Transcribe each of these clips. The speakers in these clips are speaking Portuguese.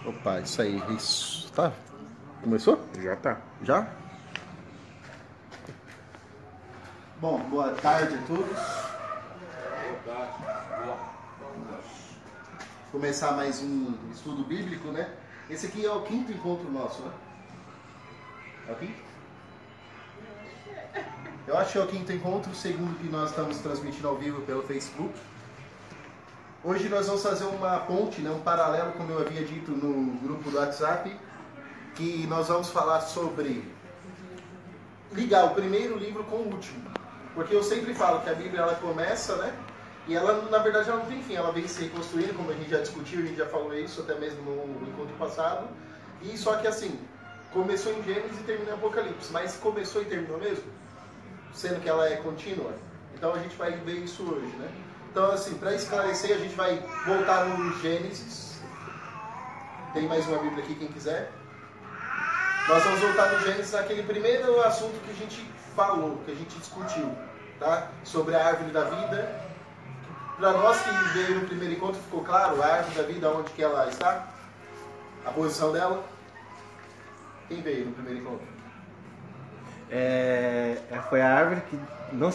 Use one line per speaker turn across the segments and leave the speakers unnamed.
Opa, isso aí. Isso. Tá? Começou?
Já tá.
Já? Bom, boa tarde a todos. Começar mais um estudo bíblico, né? Esse aqui é o quinto encontro nosso, né? É o quinto? Eu acho que é o quinto encontro, segundo que nós estamos transmitindo ao vivo pelo Facebook. Hoje nós vamos fazer uma ponte, né, um paralelo, como eu havia dito no grupo do WhatsApp, que nós vamos falar sobre ligar o primeiro livro com o último. Porque eu sempre falo que a Bíblia ela começa, né? E ela, na verdade, ela não tem fim, ela vem se reconstruindo, como a gente já discutiu, a gente já falou isso até mesmo no encontro passado. E só que assim, começou em Gênesis e terminou em Apocalipse, mas começou e terminou mesmo? Sendo que ela é contínua? Então a gente vai ver isso hoje, né? Então assim, para esclarecer, a gente vai voltar no Gênesis. Tem mais uma Bíblia aqui, quem quiser. Nós vamos voltar no Gênesis, aquele primeiro assunto que a gente falou, que a gente discutiu, tá? Sobre a árvore da vida. Para nós que veio no primeiro encontro, ficou claro a árvore da vida, onde que ela está? A posição dela? Quem veio no primeiro encontro?
Foi a árvore que não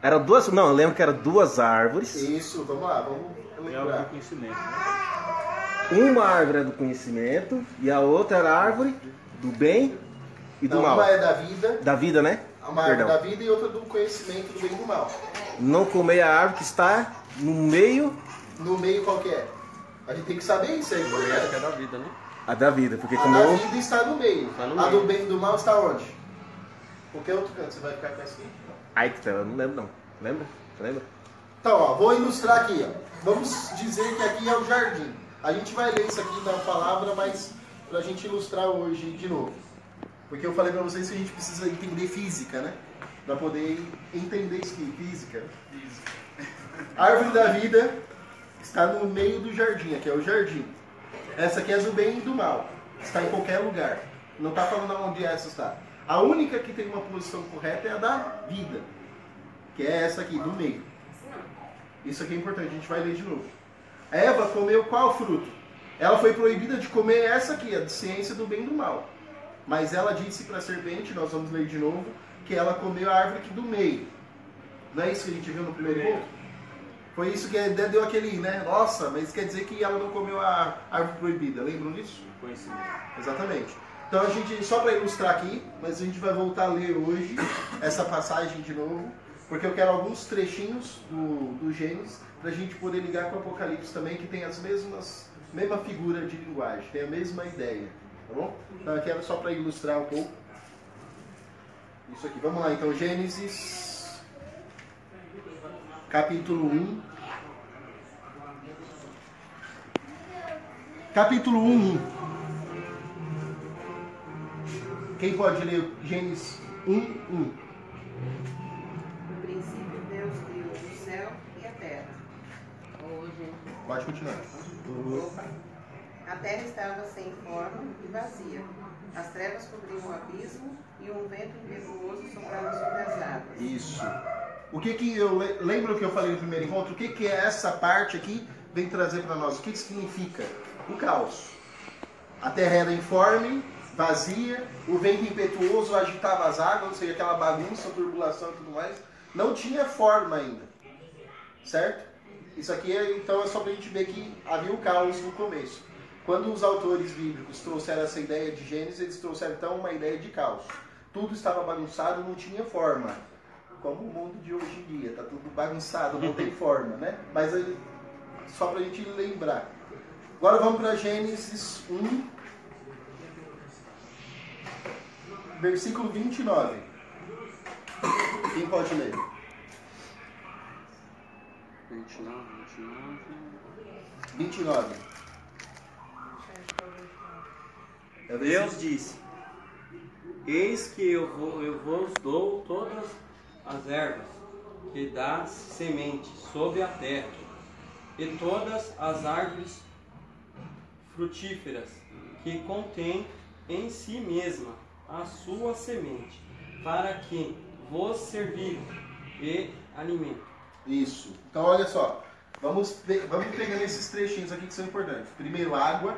eram duas, não, eu lembro que eram duas árvores.
Isso, vamos lá, vamos lembrar.
Do conhecimento.
Uma árvore era do conhecimento e a outra era a árvore do bem e do
Não,
mal.
uma é da vida,
Da vida, né?
uma árvore da vida e outra do conhecimento do bem e do mal.
Não comer a árvore que está no meio.
No meio qual que é? A gente tem que saber isso aí,
Acho
né?
que é da vida, né?
A da vida, porque
A da
comeu.
vida está no meio.
Está no
A
meio.
do bem e do mal está onde? Qualquer outro canto, você vai ficar com essa aqui?
Ai, que eu não lembro não. Lembra? Lembra?
Então, ó, vou ilustrar aqui, ó. Vamos dizer que aqui é o jardim. A gente vai ler isso aqui na palavra, mas pra gente ilustrar hoje de novo. Porque eu falei pra vocês que a gente precisa entender física, né? Pra poder entender isso aqui, física. A árvore da vida está no meio do jardim, aqui é o jardim. Essa aqui é do bem e do mal. Está em qualquer lugar. Não está falando onde essa está. A única que tem uma posição correta é a da vida, que é essa aqui, do meio. Isso aqui é importante, a gente vai ler de novo. Eva comeu qual fruto? Ela foi proibida de comer essa aqui, a ciência do bem e do mal. Mas ela disse para a serpente, nós vamos ler de novo, que ela comeu a árvore aqui do meio. Não é isso que a gente viu no primeiro ponto? Foi isso que deu aquele, né? Nossa, mas quer dizer que ela não comeu a árvore proibida. Lembram disso?
Conhecimento.
Exatamente. Então a gente, só para ilustrar aqui, mas a gente vai voltar a ler hoje essa passagem de novo, porque eu quero alguns trechinhos do Gênesis para a gente poder ligar com o Apocalipse também, que tem as mesma figura de linguagem, tem a mesma ideia, tá bom? Então eu quero só para ilustrar um pouco isso aqui. Vamos lá, então, Gênesis, capítulo 1. Capítulo 1. Quem pode ler Gênesis 1:1?
No princípio, Deus criou o céu e a terra. Hoje,
Pode continuar.
a terra estava sem forma e vazia. As trevas cobriam o abismo e um vento impetuoso soprava sobre as águas.
Isso. O que eu lembro que eu falei no primeiro encontro? O que é essa parte aqui vem trazer para nós? O que significa? O caos. A terra era informe, vazia, o vento impetuoso agitava as águas, ou seja, aquela bagunça, turbulação e tudo mais. Não tinha forma ainda. Certo? Isso aqui então é só para a gente ver que havia o caos no começo. Quando os autores bíblicos trouxeram essa ideia de Gênesis, eles trouxeram então uma ideia de caos. Tudo estava bagunçado, não tinha forma. Como o mundo de hoje em dia, está tudo bagunçado, não tem forma, né? Mas aí, só para a gente lembrar. Agora vamos para Gênesis 1, versículo 29. Quem pode ler? 29.
Deus disse: Eis que eu vos dou todas as ervas que dá semente sobre a terra, e todas as árvores frutíferas que contêm em si mesma a sua semente, para que vos servir e alimento.
Isso. Então olha só, vamos pegando esses trechinhos aqui que são importantes. Primeiro água,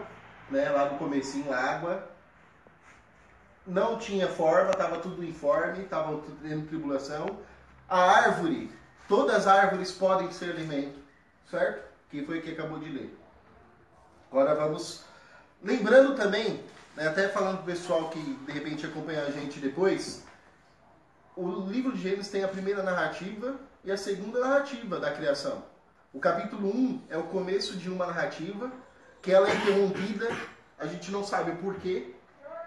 né, lá no comecinho, água. Não tinha forma, estava tudo informe, estava tudo tendo tribulação. A árvore, todas as árvores podem ser alimento, certo? Que foi o que acabou de ler. Agora vamos... Lembrando também, né, até falando para o pessoal que de repente acompanha a gente depois, o livro de Gênesis tem a primeira narrativa e a segunda narrativa da criação. O capítulo 1 é o começo de uma narrativa, que ela é interrompida, a gente não sabe o porquê,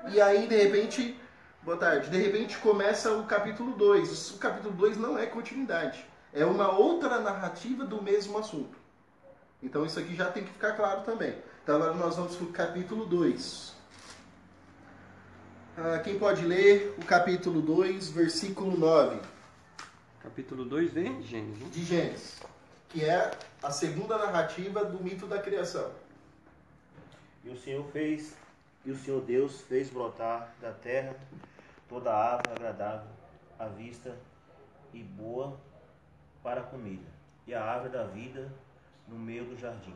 e aí de repente, boa tarde, de repente começa o capítulo 2. O capítulo 2 não é continuidade, é uma outra narrativa do mesmo assunto. Então isso aqui já tem que ficar claro também. Então agora nós vamos para o capítulo 2. Quem pode ler o capítulo 2, versículo 9?
Capítulo 2 de Gênesis, né?
De Gênesis, que é a segunda narrativa do mito da criação.
E o Senhor Deus fez brotar da terra toda a árvore agradável à vista e boa para a comida, e a árvore da vida no meio do jardim,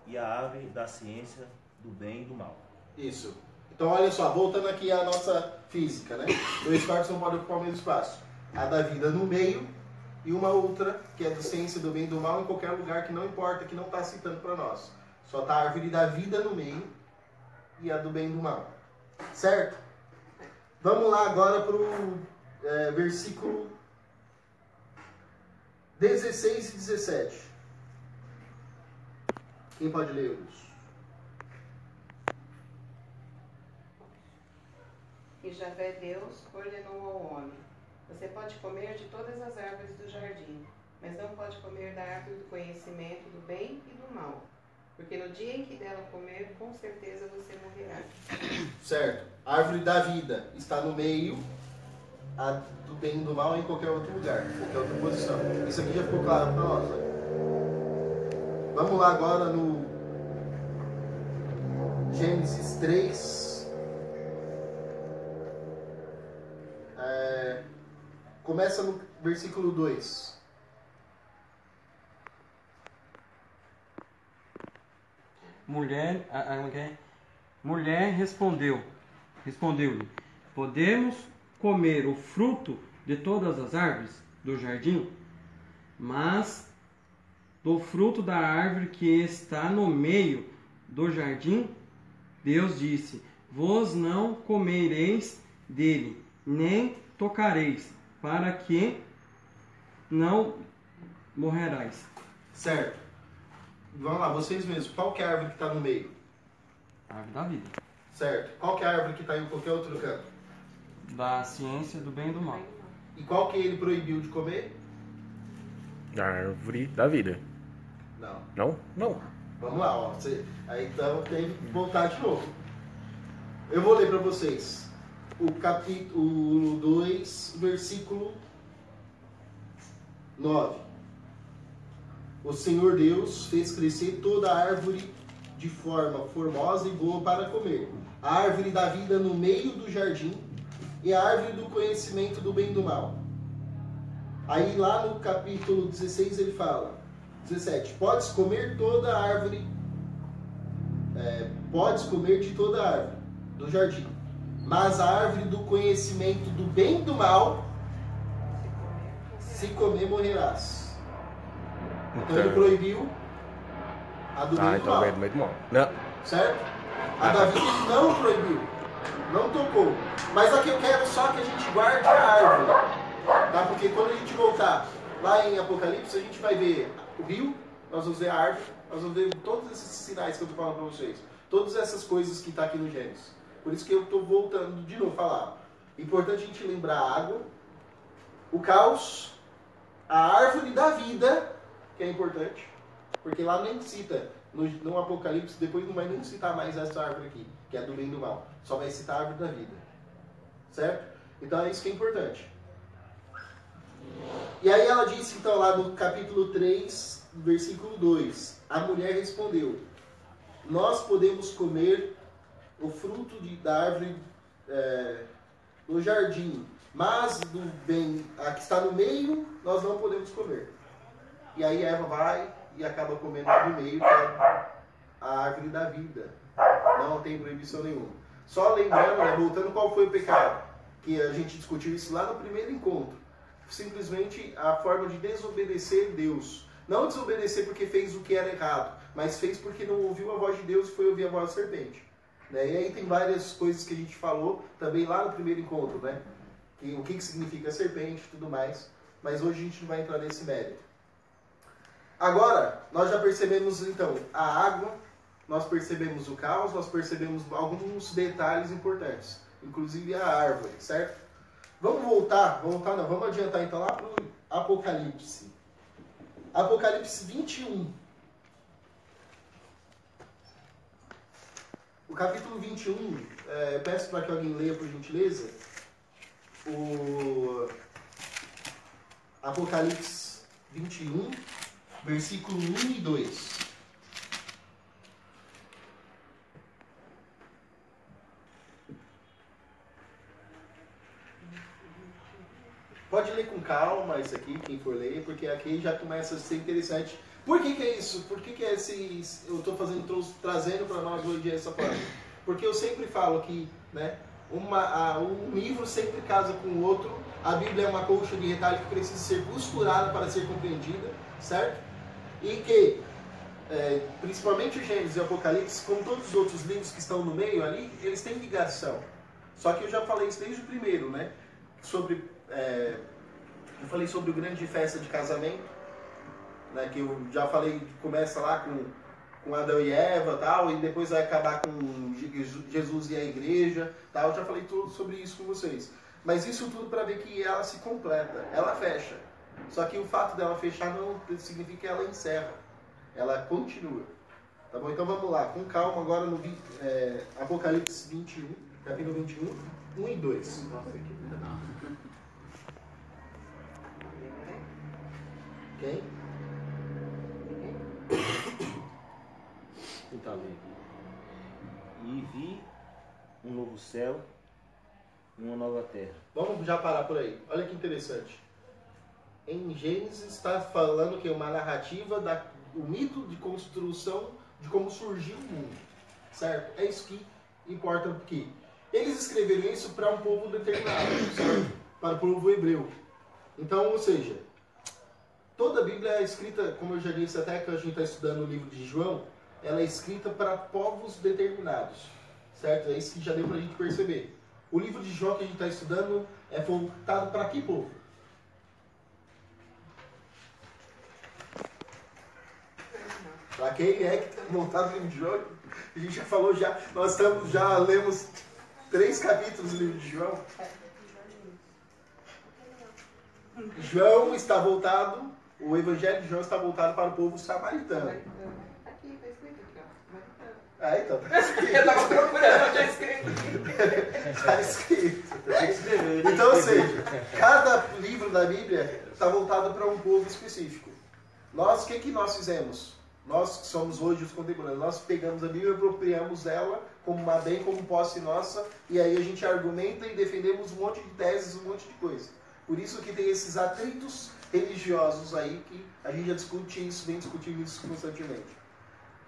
e a árvore da ciência do bem e do mal.
Isso. Então olha só, voltando aqui à nossa física, né? Dois quartos não podem ocupar o mesmo espaço. A da vida no meio e uma outra, que é da ciência do bem e do mal, em qualquer lugar que não importa, que não está citando para nós. Só está a árvore da vida no meio e a do bem e do mal. Certo? Vamos lá agora para o versículo 16 e 17. Quem pode ler, Luz?
E Javé Deus ordenou ao homem: você pode comer de todas as árvores do jardim, mas não pode comer da árvore do conhecimento do bem e do mal, porque no dia em que dela comer, com certeza você morrerá.
Certo. A árvore da vida está no meio, a do bem e do mal em qualquer outro lugar, em qualquer outra posição. Isso aqui já ficou claro para nós, né? Vamos lá agora no Gênesis 3. Começa no versículo 2.
Mulher respondeu-lhe: podemos comer o fruto de todas as árvores do jardim, mas do fruto da árvore que está no meio do jardim, Deus disse: vós não comereis dele, nem tocareis, para que não morrerais.
Certo. Vamos lá, vocês mesmos. Qual que é a árvore que está no meio?
A árvore da vida.
Certo. Qual que é a árvore que está em qualquer outro canto?
Da ciência do bem e do mal.
E qual que ele proibiu de comer?
Da árvore da vida.
Não.
Não? Não.
Vamos lá, ó. Aí então tem que voltar de novo. Eu vou ler para vocês. O capítulo 2, versículo 9. O Senhor Deus fez crescer toda a árvore de forma formosa e boa para comer. A árvore da vida no meio do jardim e a árvore do conhecimento do bem e do mal. Aí lá no capítulo 16 ele fala, 17, podes comer toda a árvore, podes comer de toda a árvore do jardim, mas a árvore do conhecimento do bem e do mal, se comer morrerás. Então ele proibiu a do bem e do mal.
Então bem do mal. Não.
Certo? A da vida ele não proibiu, não tocou. Mas aqui eu quero só que a gente guarde a árvore, tá? Porque quando a gente voltar lá em Apocalipse, a gente vai ver o rio, nós vamos ver a árvore, nós vamos ver todos esses sinais que eu estou falando para vocês. Todas essas coisas que está aqui no Gênesis. Por isso que eu estou voltando de novo a falar. Importante a gente lembrar a água, o caos, a árvore da vida, que é importante, porque lá nem cita, no Apocalipse, depois não vai nem citar mais essa árvore aqui, que é do bem e do mal. Só vai citar a árvore da vida. Certo? Então é isso que é importante. E aí ela disse, então, lá no capítulo 3, versículo 2, a mulher respondeu: nós podemos comer o fruto da árvore no jardim, mas do bem, a que está no meio, nós não podemos comer. E aí Eva vai e acaba comendo do meio, que é a árvore da vida. Não tem proibição nenhuma. Só lembrando, né, voltando, qual foi o pecado? Que a gente discutiu isso lá no primeiro encontro. Simplesmente a forma de desobedecer Deus. Não desobedecer porque fez o que era errado, mas fez porque não ouviu a voz de Deus e foi ouvir a voz da serpente. Né? E aí tem várias coisas que a gente falou também lá no primeiro encontro, né? O que significa serpente e tudo mais. Mas hoje a gente não vai entrar nesse mérito. Agora, nós já percebemos então a água, nós percebemos o caos, nós percebemos alguns detalhes importantes, inclusive a árvore, certo? Vamos adiantar então lá para o Apocalipse. Apocalipse 21. O capítulo 21, peço para que alguém leia por gentileza, o Apocalipse 21, versículo 1 e 2. Pode ler com calma isso aqui, quem for ler, porque aqui já começa a ser interessante. Por que é isso? Por que é esse... Eu estou trazendo para nós hoje essa forma? Porque eu sempre falo que, né, um livro sempre casa com o outro. A Bíblia é uma colcha de retalho que precisa ser costurada para ser compreendida, certo? E que, principalmente o Gênesis e o Apocalipse, como todos os outros livros que estão no meio ali, eles têm ligação. Só que eu já falei isso desde o primeiro, né? Eu falei sobre o grande festa de casamento, né, que eu já falei, começa lá com Adão e Eva, tal, e depois vai acabar com Jesus e a igreja, tal. Eu já falei tudo sobre isso com vocês. Mas isso tudo para ver que ela se completa, ela fecha. Só que o fato dela fechar não significa que ela encerra, ela continua. Tá bom? Então vamos lá, com calma agora no Apocalipse 21, capítulo 21, 1 e 2. Quem?
Tentar ler aqui. E vi um novo céu e uma nova terra.
Vamos já parar por aí. Olha que interessante. Em Gênesis está falando que é uma narrativa o mito de construção de como surgiu o mundo. Certo? É isso que importa aqui. Eles escreveram isso para um povo determinado, certo? Para o povo hebreu. Então, ou seja, toda a Bíblia é escrita, como eu já disse até que a gente está estudando o livro de João, ela é escrita para povos determinados, certo? É isso que já deu para a gente perceber. O livro de João que a gente está estudando é voltado para que povo? Para quem é que está voltado no livro de João? A gente já falou, já lemos 3 capítulos do livro de João. João está voltado, o Evangelho de João está voltado para o povo samaritano.
Aqui, está escrito aqui, ó.
Então, está escrito.
Eu estava procurando, não tinha escrito.
Está escrito. Então, ou seja, cada livro da Bíblia está voltado para um povo específico. Nós, o que nós fizemos? Nós que somos hoje os contemporâneos, nós pegamos a Bíblia e apropriamos ela como uma bem, como posse nossa, e aí a gente argumenta e defendemos um monte de teses, um monte de coisa. Por isso que tem esses atritos religiosos aí, que a gente já discute isso, vem discutindo isso constantemente.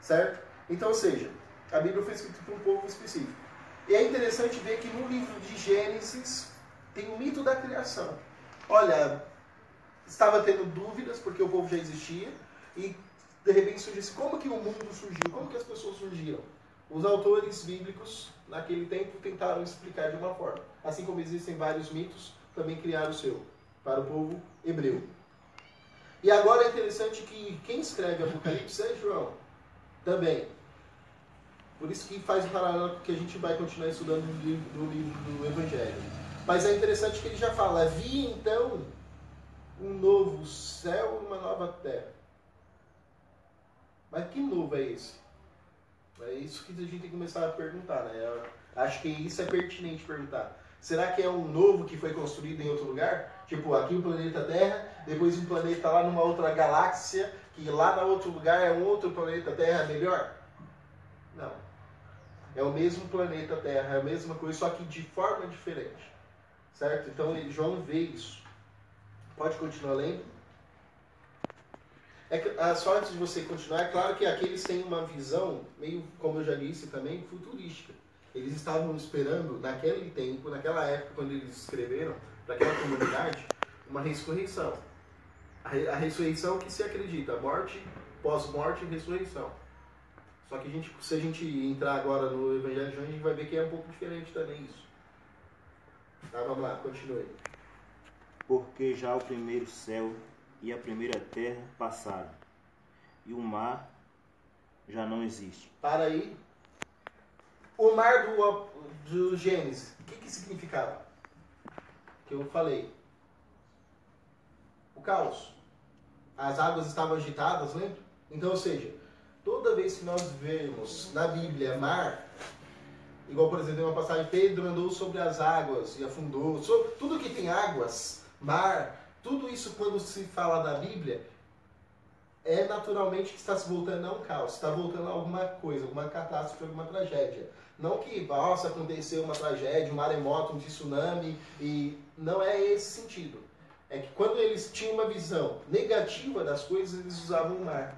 Certo? Então, ou seja, a Bíblia foi escrita para um povo específico. E é interessante ver que no livro de Gênesis tem o mito da criação. Olha, estava tendo dúvidas, porque o povo já existia, e de repente surgiu assim, como que o mundo surgiu? Como que as pessoas surgiram? Os autores bíblicos, naquele tempo, tentaram explicar de uma forma. Assim como existem vários mitos, também criaram o seu, para o povo hebreu. E agora é interessante que quem escreve Apocalipse é João, também. Por isso que faz um paralelo que a gente vai continuar estudando no livro do Evangelho. Mas é interessante que ele já fala, vi então um novo céu e uma nova terra. Mas que novo é esse? É isso que a gente tem que começar a perguntar, né? Eu acho que isso é pertinente perguntar. Será que é um novo que foi construído em outro lugar? Tipo, aqui o planeta Terra, depois um planeta lá numa outra galáxia, que lá no outro lugar é um outro planeta Terra melhor? Não. É o mesmo planeta Terra, é a mesma coisa, só que de forma diferente. Certo? Então João vê isso. Pode continuar lendo? Só antes de você continuar, é claro que aqui eles têm uma visão, meio, como eu já disse também, futurística. Eles estavam esperando, naquele tempo, naquela época, quando eles escreveram para aquela comunidade, uma ressurreição. A ressurreição que se acredita, morte, pós-morte e ressurreição. Só que se a gente entrar agora no Evangelho de João, a gente vai ver que é um pouco diferente também isso. Tá, vamos lá, continue.
Porque já o primeiro céu e a primeira terra passaram, e o mar já não existe.
Para aí. O mar do Gênesis, o que significava? Que eu falei. O caos. As águas estavam agitadas, lembra? Então, ou seja, toda vez que nós vemos na Bíblia mar, igual, por exemplo, tem uma passagem, Pedro andou sobre as águas e afundou. Tudo que tem águas, mar, tudo isso quando se fala da Bíblia, é naturalmente que está se voltando a um caos, está voltando a alguma coisa, alguma catástrofe, alguma tragédia. Não que, nossa, aconteceu uma tragédia, um maremoto, um tsunami, e não é esse sentido. É que quando eles tinham uma visão negativa das coisas, eles usavam o mar.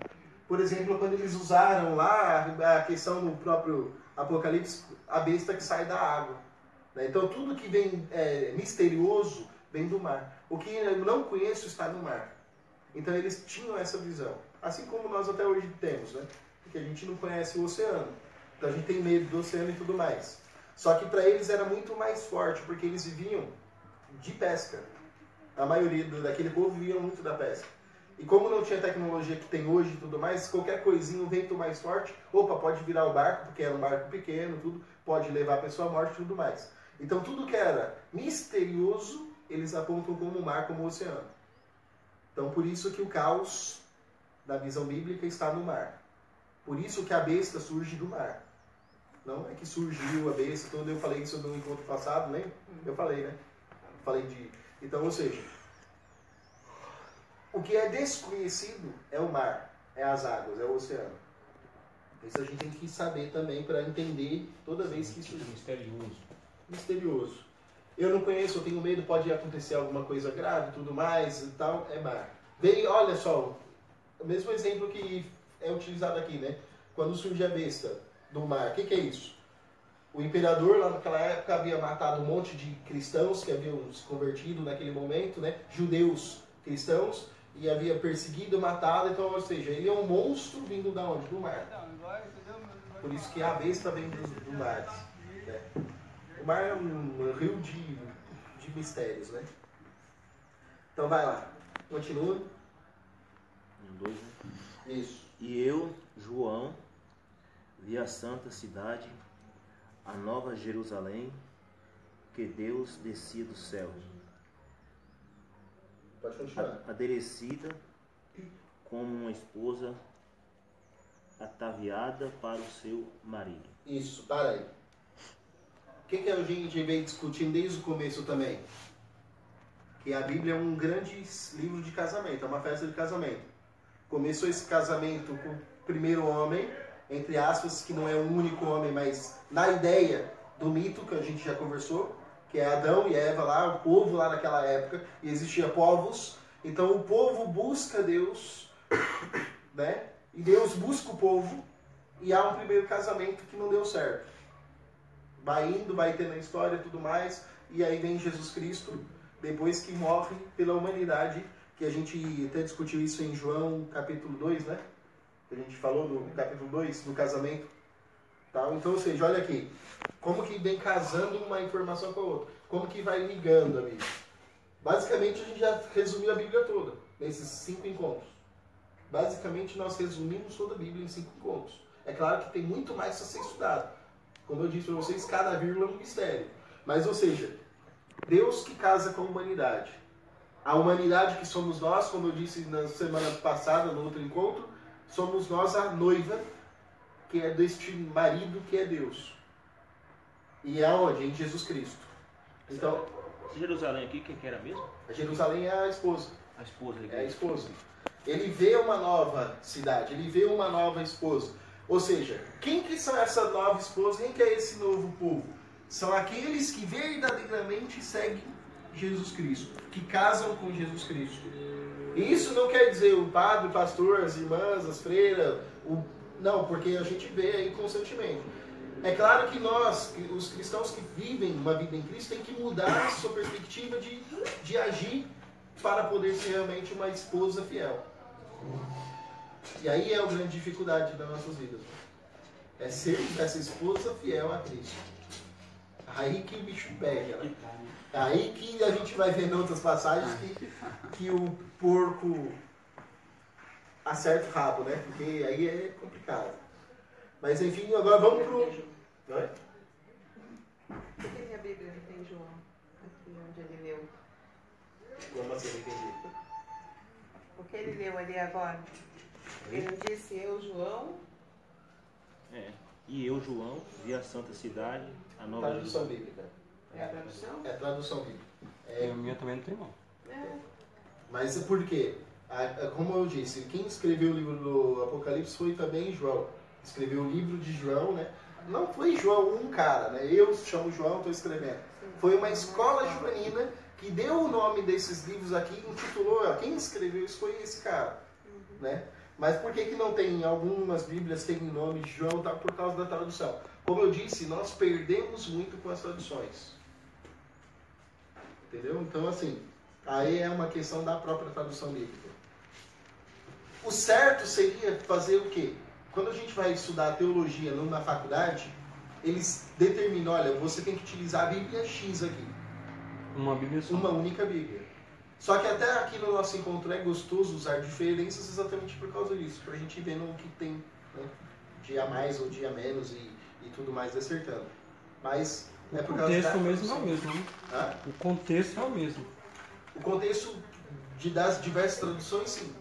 Por exemplo, quando eles usaram lá a questão do próprio Apocalipse, a besta que sai da água. Então tudo que vem misterioso vem do mar. O que eu não conheço está no mar. Então eles tinham essa visão. Assim como nós até hoje temos, né? Porque a gente não conhece o oceano. Então a gente tem medo do oceano e tudo mais. Só que para eles era muito mais forte, porque eles viviam de pesca. A maioria daquele povo vivia muito da pesca. E como não tinha tecnologia que tem hoje e tudo mais, qualquer coisinha, um vento mais forte, opa, pode virar o barco, porque era um barco pequeno, tudo, pode levar a pessoa à morte e tudo mais. Então tudo que era misterioso, eles apontam como o mar, como o oceano. Então por isso que o caos da visão bíblica está no mar. Por isso que a besta surge do mar. Não é que surgiu a besta, todo eu falei isso no encontro passado, lembra? Eu falei, né? Falei de... Então, ou seja, o que é desconhecido é o mar, é as águas, é o oceano. Isso a gente tem que saber também para entender toda vez que isso...
Misterioso.
Misterioso. Eu não conheço, eu tenho medo, pode acontecer alguma coisa grave, tudo mais e tal, é mar. Veio, olha só, o mesmo exemplo que é utilizado aqui, né? Quando surge a besta do mar, o que é isso? O imperador lá naquela época havia matado um monte de cristãos que haviam se convertido naquele momento, né? Judeus cristãos, e havia perseguido, matado, então, ou seja, ele é um monstro vindo da onde? Do mar. Por isso que a besta vem do mar. Né? O mar é um rio de mistérios, né? Então vai lá, continua.
2, né?
Isso.
E eu, João, vi a santa cidade, a nova Jerusalém, que Deus descia do céu,
Pode continuar.
aderecida como uma esposa ataviada para o seu marido.
Isso, para aí. O que a gente vem discutindo desde o começo também? Que a Bíblia é um grande livro de casamento, é uma festa de casamento. Começou esse casamento com o primeiro homem, entre aspas, que não é um único homem, mas na ideia do mito que a gente já conversou, que é Adão e Eva lá, o povo lá naquela época, e existia povos. Então o povo busca Deus, né? E Deus busca o povo, e há um primeiro casamento que não deu certo. Vai indo, vai tendo a história e tudo mais, e aí vem Jesus Cristo, depois que morre pela humanidade, que a gente até discutiu isso em João capítulo 2, né? Que a gente falou no capítulo 2, do casamento. Tá? Então, ou seja, olha aqui, como que vem casando uma informação com a outra, como que vai ligando a Bíblia. Basicamente, a gente já resumiu a Bíblia toda, nesses 5 encontros. Basicamente, nós resumimos toda a Bíblia em 5 encontros. É claro que tem muito mais a ser estudado. Como eu disse para vocês, cada vírgula é um mistério. Mas, ou seja, Deus que casa com a humanidade. A humanidade que somos nós, como eu disse na semana passada, no outro encontro, somos nós a noiva, que é deste marido que é Deus. E é onde? Em Jesus Cristo. Então,
Jerusalém aqui, quem que era mesmo?
a Jerusalém é a esposa.
A esposa da
É a
igreja.
esposa. Ele vê uma nova cidade, ele vê uma nova esposa. Ou seja, quem que são essa nova esposa? Quem que é esse novo povo? São aqueles que verdadeiramente seguem Jesus Cristo, que casam com Jesus Cristo. Isso não quer dizer o padre, o pastor, as irmãs, as freiras, não, porque a gente vê aí constantemente. É claro que nós, os cristãos que vivem uma vida em Cristo, tem que mudar a sua perspectiva de agir para poder ser realmente uma esposa fiel. E aí é a grande dificuldade das nossas vidas. É ser essa esposa fiel a Cristo. Aí que o bicho pega, né? Aí que a gente vai ver em outras passagens que o porco acerta o rabo, né? Porque aí é complicado. Mas enfim, agora vamos pro... Não é?
Por que a Bíblia não tem João? Aqui onde ele leu.
Como assim, não entendi?
O que ele leu ali agora? Ele não disse eu, João?
E eu, João, vi a santa cidade, a nova
Tradução bíblica.
É a tradução?
É tradução bíblica.
E a minha também não tem não.
É.
Mas por quê? Como eu disse, quem escreveu o livro do Apocalipse foi também João. Escreveu o livro de João, né? Não foi João um cara, né? Eu chamo João, estou escrevendo. Foi uma escola joanina que deu o nome desses livros aqui, intitulou, quem escreveu isso foi esse cara, né? Mas por que não tem, algumas bíblias tem o nome de João, tá? Por causa da tradução. Como eu disse, nós perdemos muito com as traduções. Entendeu? Então, assim, aí é uma questão da própria tradução bíblica. O certo seria fazer o quê? Quando a gente vai estudar teologia numa faculdade, eles determinam, olha, você tem que utilizar a Bíblia X aqui.
Uma Bíblia só.
Uma única Bíblia. Só que até aqui no nosso encontro é gostoso usar diferenças exatamente por causa disso, para a gente ver no que tem, né? Dia a mais ou dia a menos e tudo mais acertando. Mas é por
O
causa
contexto
da
mesmo é
tradução.
o mesmo, né?
Hã?
O contexto é o mesmo.
O contexto das diversas traduções, sim.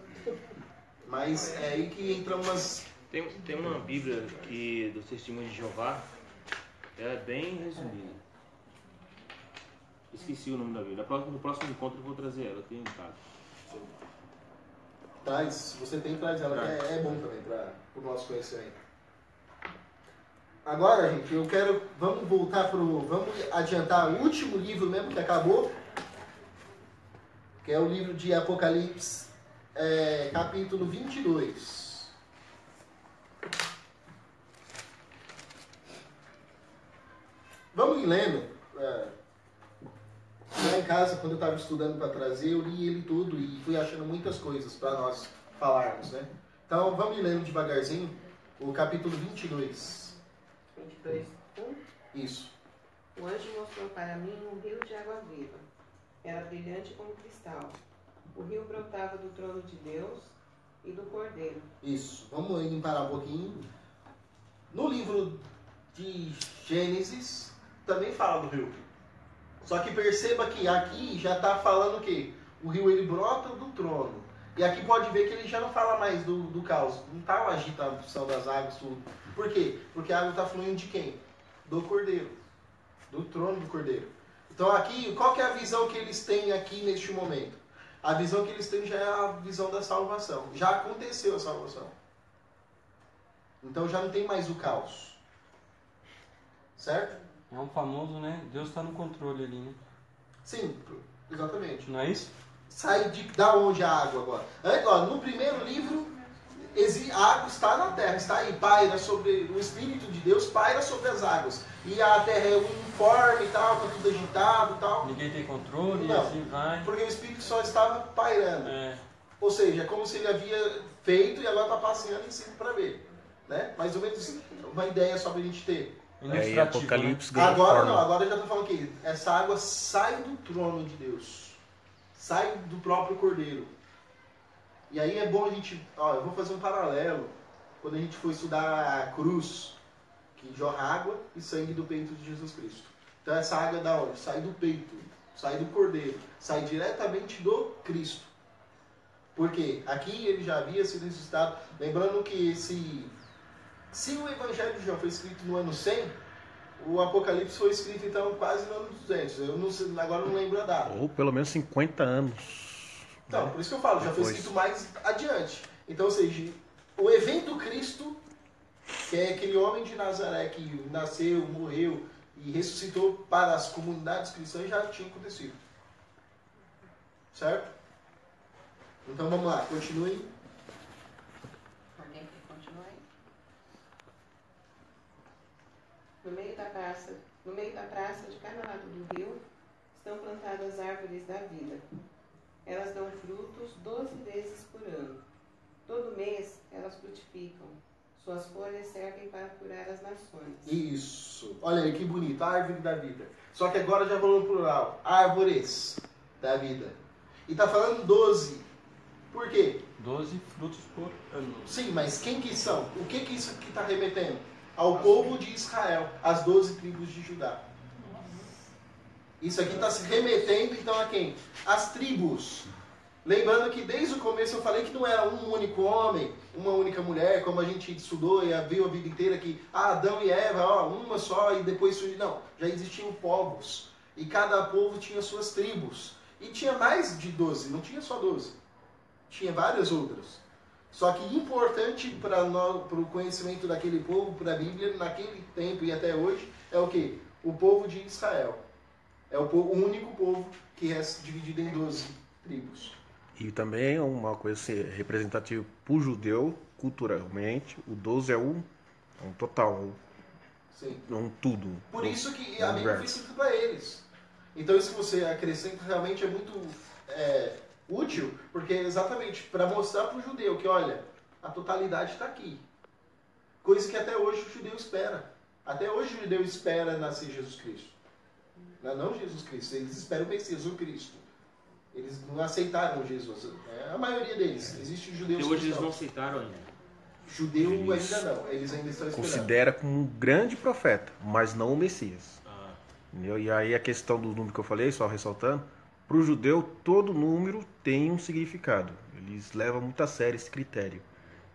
Mas é aí que entram umas...
Tem uma Bíblia que, do Testemunho de Jeová, ela é bem resumida. Esqueci o nome da Bíblia. No próximo encontro eu vou trazer ela, eu tenho em casa.
Traz, se você tem, traz ela, que é bom também para o nosso conhecimento. Agora, gente, vamos voltar vamos adiantar o último livro mesmo que acabou, que é o livro de Apocalipse, capítulo 22. Vamos ir lendo. Lá em casa, quando eu estava estudando para trazer, eu li ele tudo e fui achando muitas coisas para nós falarmos, né? Então, vamos ir lendo devagarzinho o capítulo 22.
22, 1.
Isso.
O anjo mostrou para mim um rio de água viva. Era brilhante como cristal. O rio brotava do trono de Deus e do Cordeiro.
Isso. Vamos parar um pouquinho. No livro de Gênesis, também fala do rio. Só que perceba que aqui já está falando o quê? O rio ele brota do trono. E aqui pode ver que ele já não fala mais do caos. Não está a agitação das águas, tudo. Por quê? Porque a água está fluindo de quem? Do Cordeiro. Do trono do Cordeiro. Então aqui, qual que é a visão que eles têm aqui neste momento? A visão que eles têm já é a visão da salvação. Já aconteceu a salvação. Então já não tem mais o caos. Certo?
É um famoso, né? Deus está no controle ali, né?
Sim, exatamente.
Não é isso?
Sai da onde a água agora? Ó, no primeiro livro, a água está na terra, está aí, paira sobre, o Espírito de Deus paira sobre as águas. E a terra é uniforme e tal, está tudo agitado e tal.
Ninguém tem controle,
Não,
e assim vai.
porque o Espírito só estava pairando.
É.
Ou seja, é como se ele havia feito e agora está passeando em cima para ver. Né? Mais ou menos uma ideia só para a gente ter.
Aí
Ilustrativo,
Apocalipse
né?
ganha
Agora
forma.
não, agora já estou falando que essa água sai do trono de Deus. Sai do próprio Cordeiro. E aí é bom a gente... Ó, eu vou fazer um paralelo. Quando a gente for estudar a cruz, que jorra água e sangue do peito de Jesus Cristo. Então essa água da onde? Sai do peito, sai do Cordeiro, sai diretamente do Cristo. Por quê? Aqui ele já havia sido ressuscitado. Lembrando que se o Evangelho de João foi escrito no ano 100, o Apocalipse foi escrito então quase no ano 200. Eu não sei, agora não lembro a data.
Ou pelo menos 50 anos.
Então, por isso que eu falo, já foi
Depois.
escrito mais adiante. Então, ou seja, o evento Cristo, que é aquele homem de Nazaré que nasceu, morreu e ressuscitou para as comunidades cristãs, já tinha acontecido. Certo? Então vamos lá, continue.
Alguém quer continuar aí? No meio da praça de cada lado do rio, estão plantadas árvores da vida. Elas dão frutos 12 vezes por ano. Todo mês elas frutificam. Suas folhas servem para curar as nações.
Isso. Olha aí que bonito, árvore da vida. Só que agora já falou no plural, árvores da vida. E está falando 12. Por quê?
12 frutos por ano.
Sim, mas quem que são? O que isso aqui está remetendo? Ao povo de Israel, as 12 tribos de Judá. Isso aqui está se remetendo então a quem? As tribos. Lembrando que desde o começo eu falei que não era um único homem, uma única mulher, como a gente estudou e viu a vida inteira que Adão e Eva, ó, uma só e depois surgiu. Não, já existiam povos. E cada povo tinha suas tribos. E tinha mais de 12, não tinha só 12. Tinha várias outras. Só que importante para o conhecimento daquele povo, para a Bíblia, naquele tempo e até hoje, é o quê? O povo de Israel. É o único povo que é dividido em 12 tribos.
E também uma coisa assim, representativa para o judeu, culturalmente, o 12 é um total,
Sim.
um tudo.
Por isso que a Bíblia foi escrita para eles. Então isso que você acrescenta realmente é muito útil, porque é exatamente para mostrar para o judeu que, olha, a totalidade está aqui. Coisa que até hoje o judeu espera. Até hoje o judeu espera nascer Jesus Cristo. Não Jesus Cristo, eles esperam o Messias, o Cristo. Eles não aceitaram Jesus. A maioria deles. Existem judeus
E hoje
cristãos.
eles não aceitaram ainda.
Judeu ainda não. Eles ainda estão esperando.
Considera como um grande profeta, mas não o Messias. Entendeu? E aí a questão do número que eu falei, só ressaltando, para o judeu todo número tem um significado. Eles levam muito a sério esse critério.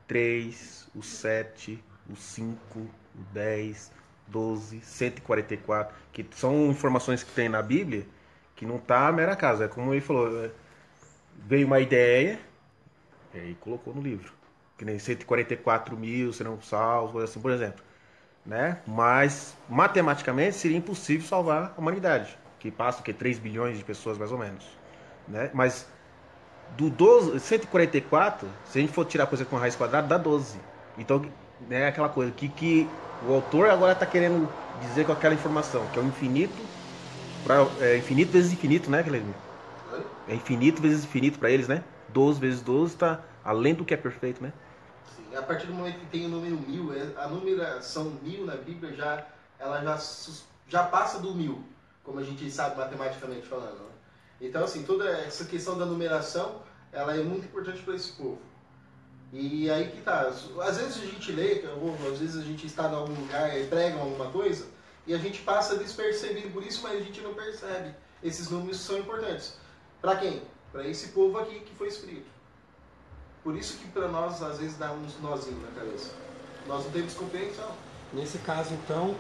3, o 7, o 5, o 10, 12, 144, que são informações que tem na Bíblia que não está a mera casa. É como ele falou, veio uma ideia e aí colocou no livro. Que nem 144 mil serão salvos, coisa assim, por exemplo. Né? Mas, matematicamente, seria impossível salvar a humanidade. Que passa, 3 bilhões de pessoas, mais ou menos. Né? Mas, do 144, se a gente for tirar coisa com raiz quadrada, dá 12. Então, é aquela coisa que o autor agora está querendo dizer com aquela informação, que é o infinito, infinito vezes infinito, né, Guilherme? É infinito vezes infinito para eles, né? 12 vezes 12 está além do que é perfeito, né?
Sim, a partir do momento que tem o número 1000, a numeração 1000 na Bíblia ela já passa do 1000, como a gente sabe matematicamente falando. Né? Então, assim, toda essa questão da numeração, ela é muito importante para esse povo. E aí que tá, às vezes a gente lê, às vezes a gente está em algum lugar e prega alguma coisa, e a gente passa despercebido por isso, mas a gente não percebe. Esses números são importantes. Para quem? Para esse povo aqui que foi escrito. Por isso que para nós, às vezes, dá uns nozinhos na cabeça. Nós não temos compreensão.
Nesse caso, então,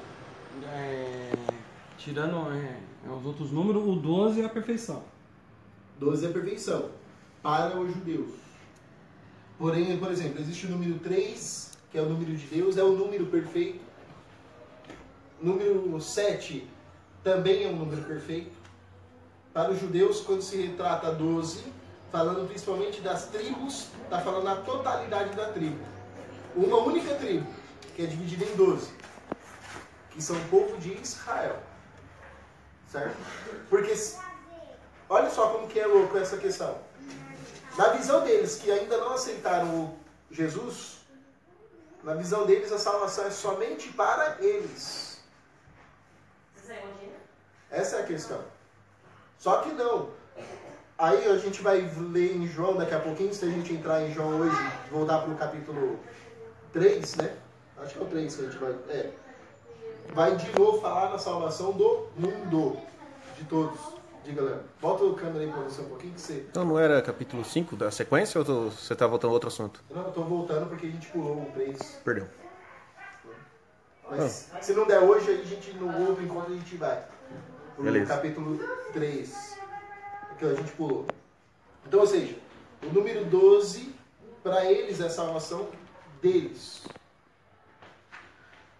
tirando os outros números, o 12 é a perfeição.
12 é a perfeição para os judeus. Porém, por exemplo, existe o número 3, que é o número de Deus, é o número perfeito. Número 7 também é um número perfeito. Para os judeus, quando se retrata 12, falando principalmente das tribos, está falando a totalidade da tribo. Uma única tribo, que é dividida em 12, que são o povo de Israel. Certo? Porque, olha só como que é louco essa questão. Na visão deles, que ainda não aceitaram Jesus, na visão deles a salvação é somente para eles. Essa é a questão. Só que não. Aí a gente vai ler em João daqui a pouquinho, se a gente entrar em João hoje, voltar para o capítulo 3, né? Acho que é o 3 que a gente vai... Vai de novo falar na salvação do mundo, de todos. Diga, Léo. Volta o câmera aí para você um pouquinho que você...
Então não era capítulo 5 da sequência ou você está voltando a outro assunto?
Não, eu estou voltando porque a gente pulou o 3.
Perdão.
Mas se não der hoje, aí a gente no outro encontro a gente vai. Pro capítulo 3. Que a gente pulou. Então, ou seja, o número 12, para eles é a salvação deles.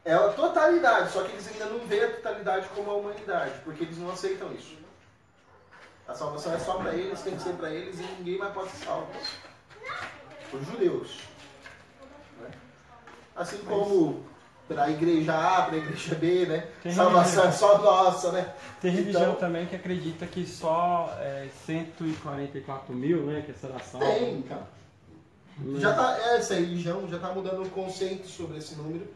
É a totalidade, só que eles ainda não veem a totalidade como a humanidade, porque eles não aceitam isso. A salvação é só para eles, tem que ser para eles e ninguém mais pode ser salvo. Os judeus. Né? Assim como para a igreja A, para a igreja B, né?
Tem
Salvação é só nossa, né?
Tem religião
Então,
também que acredita que só 144 mil, né, que será salvo.
tem, cara. Já tá, essa religião já está mudando o conceito sobre esse número,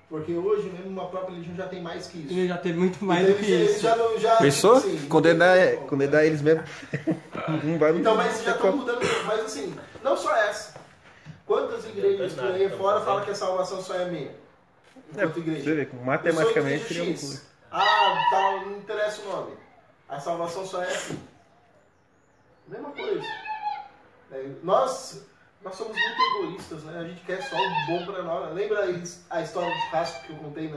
porque hoje mesmo uma própria religião já tem mais que isso.
Ele já teve muito mais
Então,
do que
eles
isso.
já não, já,
Pensou?
assim,
Condenar eles mesmo. Não vai
Então, mas já estão mudando. Mas assim, não só essa. Quantas igrejas por aí fora falam que a salvação só é meia? Enquanto igreja.
Você vê, matematicamente seria
seria
uma coisa.
tal, não interessa o nome. A salvação só é assim. Mesma coisa. Nós somos muito egoístas, né? A gente quer só o bom para nós. Lembra a história de churrasco que eu contei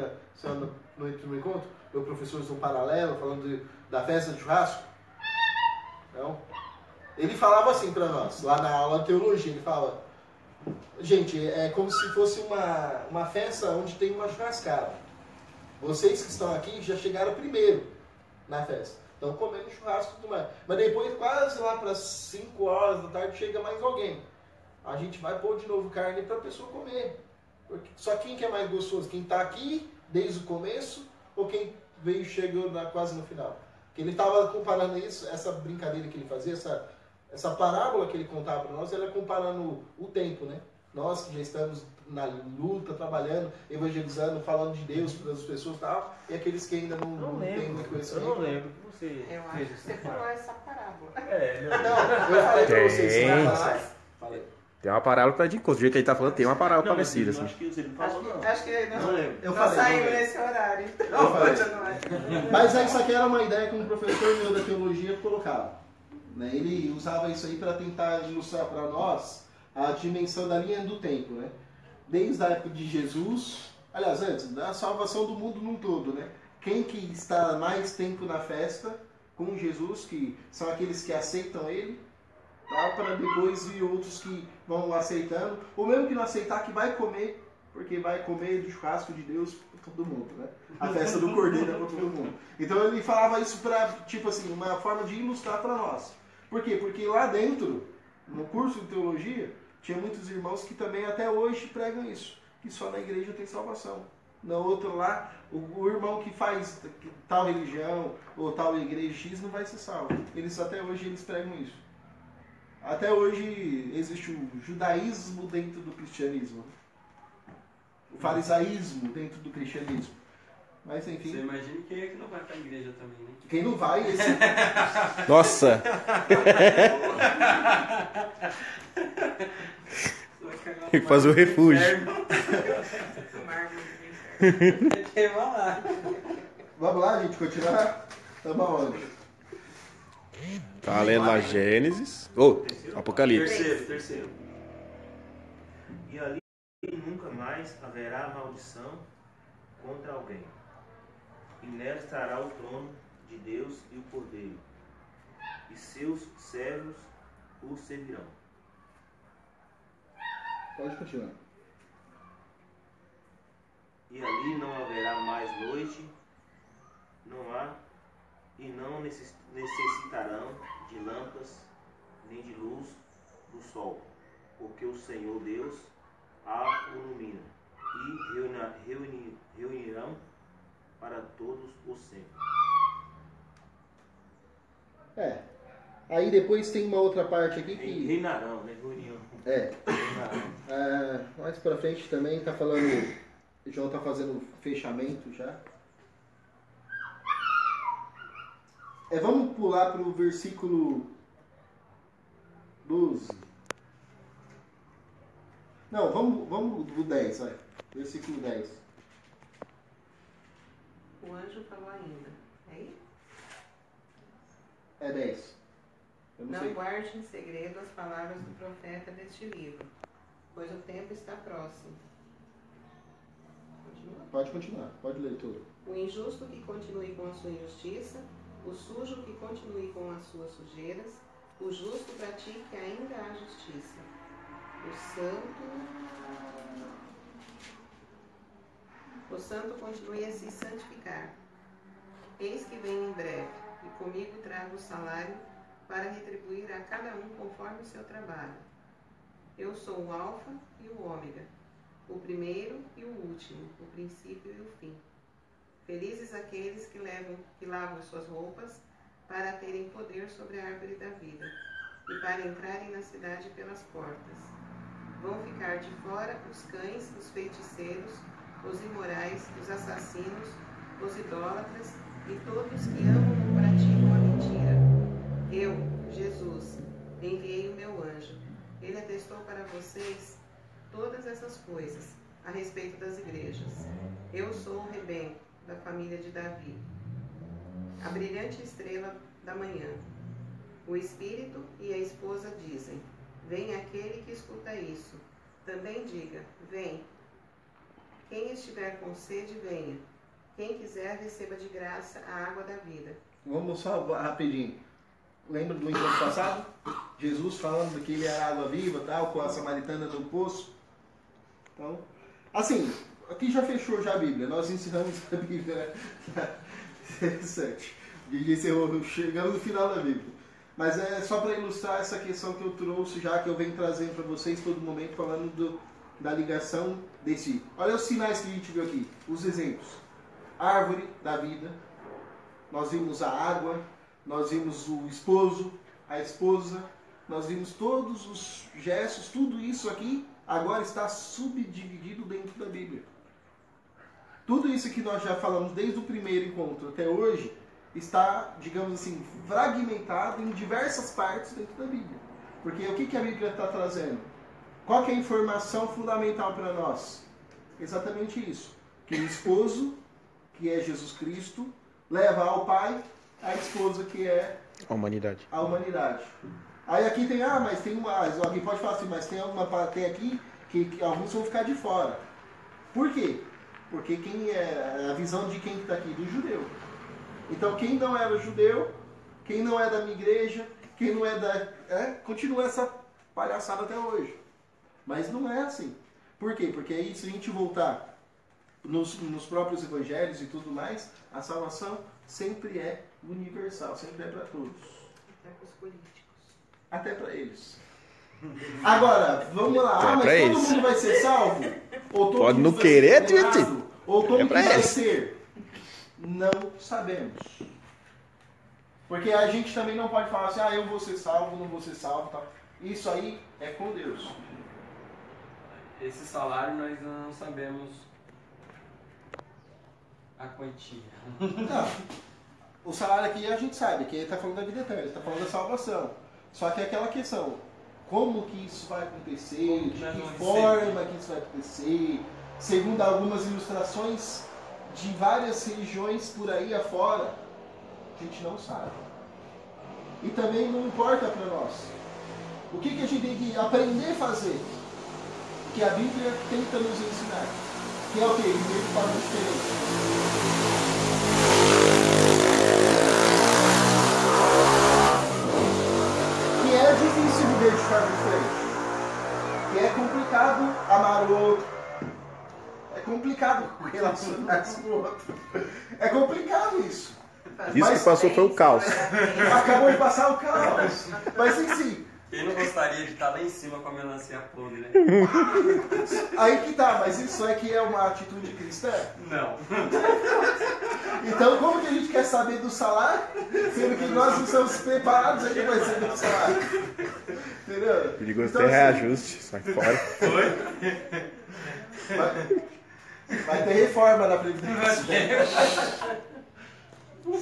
no encontro? Meu professor no paralelo, falando da festa de churrasco? Não. Ele falava assim para nós, lá na aula de teologia, ele fala, gente, é como se fosse uma festa onde tem uma churrascada. Vocês que estão aqui já chegaram primeiro na festa. Estão comendo churrasco e tudo mais. Mas depois, quase lá para 5 horas da tarde, chega mais alguém. A gente vai pôr de novo carne para a pessoa comer. Porque só quem que é mais gostoso? Quem está aqui desde o começo ou quem veio chegando quase no final? Porque ele estava comparando isso, essa brincadeira que ele fazia, essa parábola que ele contava para nós, ele é comparando o tempo, né? Nós que já estamos na luta, trabalhando, evangelizando, falando de Deus para as pessoas e tal, e aqueles que ainda não têm muito conhecimento.
Eu não lembro. Você
Eu acho que você falou essa parábola.
Não, eu falei para vocês.
Tem.
Semana passada. Falei.
Tem uma parábola pra de encontro. Do jeito que ele tá falando, tem uma parábola
Não,
parecida,
mas eu
assim.
acho que você não falou, não.
Acho que
Não lembro.
Eu
não
falei,
saiu
não lembro.
nesse horário. Então,
Eu falei.
continua.
Mas isso aqui era uma ideia que um professor meu da teologia colocava. Né? Ele usava isso aí para tentar ilustrar para nós a dimensão da linha do tempo. Né? Desde a época de Jesus, aliás, antes, da salvação do mundo num todo. Né? Quem que está mais tempo na festa com Jesus, que são aqueles que aceitam ele, tá? Para depois vir outros que vão aceitando, ou mesmo que não aceitar, que vai comer, porque vai comer do churrasco de Deus para todo mundo, né? A festa do Cordeiro é para todo mundo. Então ele falava isso para, tipo assim, uma forma de ilustrar para nós. Por quê? Porque lá dentro, no curso de teologia, tinha muitos irmãos que também até hoje pregam isso, que só na igreja tem salvação. Na outra lá, o irmão que faz tal religião ou tal igreja X não vai ser salvo. Até hoje eles pregam isso. Até hoje existe o judaísmo dentro do cristianismo. O farisaísmo dentro do cristianismo. Mas enfim.
Você imagina quem é que não vai para a igreja também, né?
Quem não vai, esse.
Nossa!
Você vai cagar
Tem que fazer o refúgio.
Queima lá.
Vamos lá, gente, continuar? Estamos aonde?
Tá lendo lá Gênesis. Ou, Apocalipse.
Terceiro. E ali nunca mais haverá maldição contra alguém. E nela estará o trono de Deus e o Cordeiro, e seus servos o servirão.
Pode continuar.
E ali não haverá mais noite, e não necessitarão de lâmpadas, nem de luz do sol, porque o Senhor Deus a ilumina, e reunirão para todos os sempre.
Aí depois tem uma outra parte aqui que...
Reinarão, né? Reunião.
Reinarão. Mais pra frente também tá falando... João tá fazendo o fechamento já. Vamos pular pro versículo 12. Não, vamos do 10, vai. Versículo 10.
O anjo falou ainda. Aí?
É 10. Eu não sei.
Não guarde em segredo as palavras do profeta deste livro, pois o tempo está próximo. Continua?
Pode continuar, pode ler tudo.
O injusto que continue com a sua injustiça, o sujo que continue com as suas sujeiras, o justo pratique ainda a justiça. O santo continue a se santificar. Eis que venho em breve, e comigo trago o salário para retribuir a cada um conforme o seu trabalho. Eu sou o Alfa e o Ômega, o primeiro e o último, o princípio e o fim. Felizes aqueles que lavam suas roupas para terem poder sobre a árvore da vida e para entrarem na cidade pelas portas. Vão ficar de fora os cães, os feiticeiros, os imorais, os assassinos, os idólatras e todos que amam ou praticam a mentira. Eu, Jesus, enviei o meu anjo. Ele atestou para vocês todas essas coisas a respeito das igrejas. Eu sou o Rebenco, da família de Davi, a brilhante estrela da manhã. O Espírito e a esposa dizem: vem aquele que escuta isso. Também diga: vem. Quem estiver com sede, venha. Quem quiser, receba de graça a água da vida.
Vamos só rapidinho. Lembra do encontro passado? Jesus falando que ele era água viva, tal, com a samaritana no poço. Então, assim, aqui já fechou já a Bíblia. Nós encerramos a Bíblia, né? Interessante. Chegamos no final da Bíblia. Mas é só para ilustrar essa questão que eu trouxe, já que eu venho trazendo para vocês todo momento, falando da ligação desse. Olha os sinais que a gente viu aqui, os exemplos. Árvore da vida, nós vimos a água, nós vimos o esposo, a esposa, nós vimos todos os gestos, tudo isso aqui agora está subdividido dentro da Bíblia. Tudo isso que nós já falamos desde o primeiro encontro até hoje está, digamos assim, fragmentado em diversas partes dentro da Bíblia. Porque o que a Bíblia está trazendo? Qual que é a informação fundamental para nós? Exatamente isso. Que o esposo, que é Jesus Cristo, leva ao Pai a esposa, que é
A humanidade.
a humanidade. Aí aqui tem, mas tem mais. Alguém pode falar assim, mas tem aqui que alguns vão ficar de fora. Por quê? Porque quem é a visão de quem está aqui? Do judeu. Então quem não era judeu, quem não é da minha igreja, quem não é da... continua essa palhaçada até hoje. Mas não é assim. Por quê? Porque aí se a gente voltar nos próprios evangelhos e tudo mais, a salvação sempre é universal, sempre é para todos.
Até para os políticos.
Até para eles. Agora, vamos lá. Mas todo mundo vai ser salvo? Ou todo
Pode
mundo
não
vai
querer,
ser condenado?
Titi.
Ou todo mundo
pra
vai
eles.
ser? Não sabemos. Porque a gente também não pode falar assim, eu vou ser salvo, não vou ser salvo. Tal. Isso aí é com Deus.
Esse salário nós não sabemos a quantia.
Não. O salário aqui a gente sabe, que ele está falando da vida eterna, ele está falando da salvação. Só que é aquela questão, como que isso vai acontecer, de que forma que isso vai acontecer, segundo algumas ilustrações de várias religiões por aí afora, a gente não sabe. E também não importa para nós. O que a gente tem que aprender a fazer? Que a Bíblia tenta nos ensinar. Que é o quê? Viver de forma diferente. Que é difícil viver de forma diferente. Que é complicado amar o outro. É complicado relacionar-se com o outro. É complicado isso.
Isso que passou foi o caos.
Acabou de passar o caos. Mas enfim.
Quem não gostaria de estar lá em cima com a melancia podre, né?
Aí que tá, mas isso é que é uma atitude cristã?
Não.
Então como que a gente quer saber do salário, sendo que nós não estamos preparados ainda para receber do salário? Entendeu?
Perigoso
Então,
ter
assim,
reajuste, sai fora.
vai ter reforma na Previdência.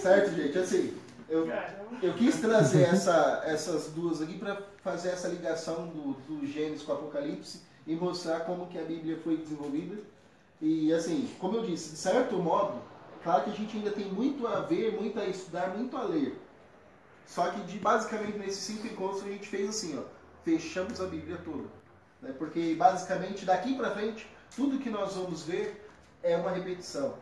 Certo, gente? Assim, eu quis trazer essas duas aqui para fazer essa ligação do Gênesis com o Apocalipse e mostrar como que a Bíblia foi desenvolvida. E assim, como eu disse, de certo modo, claro que a gente ainda tem muito a ver, muito a estudar, muito a ler. Só que basicamente nesses 5 encontros a gente fez assim, fechamos a Bíblia toda. Né? Porque basicamente daqui para frente, tudo que nós vamos ver é uma repetição.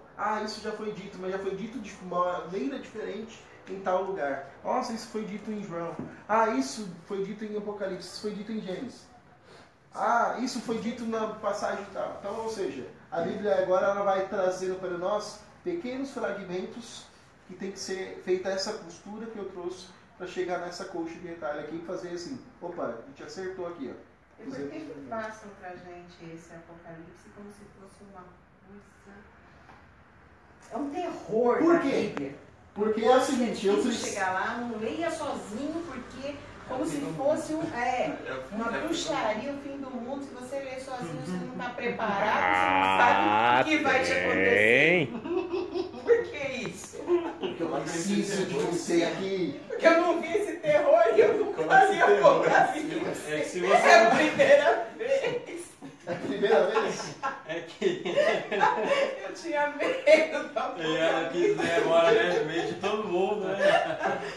Isso já foi dito, mas já foi dito de uma maneira diferente em tal lugar. Nossa, isso foi dito em João. Isso foi dito em Apocalipse, isso foi dito em Gênesis. Isso foi dito na passagem tal. Então, ou seja, a Bíblia agora ela vai trazendo para nós pequenos fragmentos que tem que ser feita essa costura que eu trouxe para chegar nessa coxa de retalho aqui e fazer assim, opa, a gente acertou aqui, ó.
E por que passam pra gente esse Apocalipse como se fosse uma coisa... É um terror
Por
da
quê?
Bíblia.
Porque é o seguinte, eu
preciso
preciso...
chegar lá, não leia sozinho, porque como se fosse uma bruxaria, o fim do mundo. Se você ler sozinho, você não está preparado, você não sabe o que vai te acontecer. Por que isso?
Porque eu preciso de você aqui.
Porque eu não vi esse terror e eu nunca vi Apocalipse.
É que se você
É a primeira vez.
É a primeira vez?
É que
Eu tinha medo da
e ela quis ler agora, né? No meio de todo mundo, né?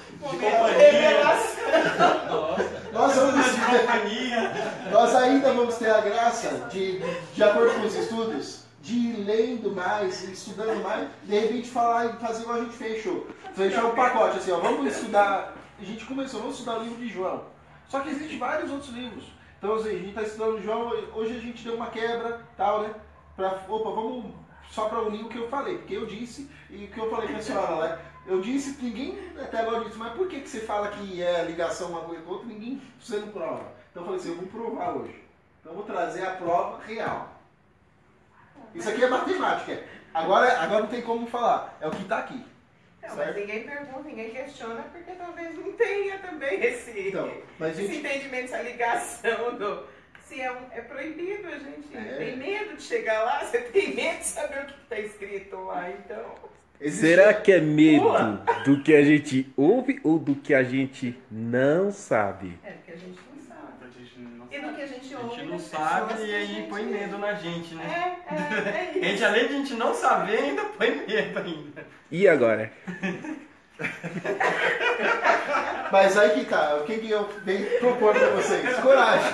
De
Momento de
companhia.
revelação.
Nossa,
Nós,
de companhia.
nós ainda vamos ter a graça de acordo com os estudos, de ir lendo mais, estudando mais, de repente falar e fazer igual a gente fechou. Fechar um pacote assim, ó, vamos estudar. A gente começou, vamos estudar o livro de João. Só que existem vários outros livros. Então, assim, a gente está estudando João, hoje a gente deu uma quebra, tal, né? Vamos só para unir o que eu falei, porque eu disse, e o que eu falei para a senhora lá, eu disse, ninguém até agora disse, mas por que você fala que é ligação uma coisa com outra, ninguém, você não prova. Então eu falei assim, eu vou provar hoje. Então eu vou trazer a prova real. Isso aqui é matemática. Agora não tem como falar, é o que está aqui.
Não, mas ninguém pergunta, ninguém questiona, porque talvez não tenha também esse,
Então, mas
esse entendimento, essa ligação do... Se é proibido, a gente tem medo de chegar lá, você tem medo de saber o que está escrito lá, então...
Será que é medo do que a gente ouve ou do que a gente não sabe?
É, porque a gente não sabe. E do que a gente ouve...
A gente não
das
sabe
pessoas
e
que a
aí
gente
põe
vê.
medo na gente, né?
É
A
isso.
gente, além de a gente não saber, ainda põe medo ainda.
E agora?
Mas aí que tá, o que eu venho propor para vocês? Coragem.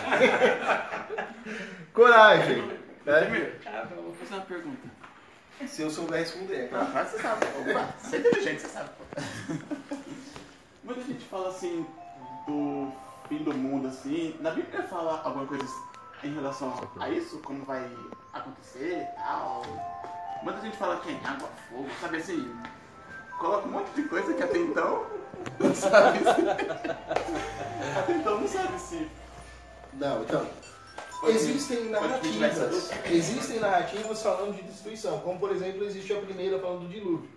Coragem. Né?
Vou fazer uma pergunta.
Se eu souber responder, é claro.
Claro que você sabe. Opa, você é inteligente, você sabe. Muita gente fala assim do fim do mundo, assim. Na Bíblia fala alguma coisa em relação a isso? Como vai acontecer e tal? Muita gente fala que é água, fogo, sabe assim? Coloca um monte de coisa que até então não sabe se... Até então não sabe se...
Não, então. Existem narrativas falando de destruição, como por exemplo existe a primeira falando do dilúvio.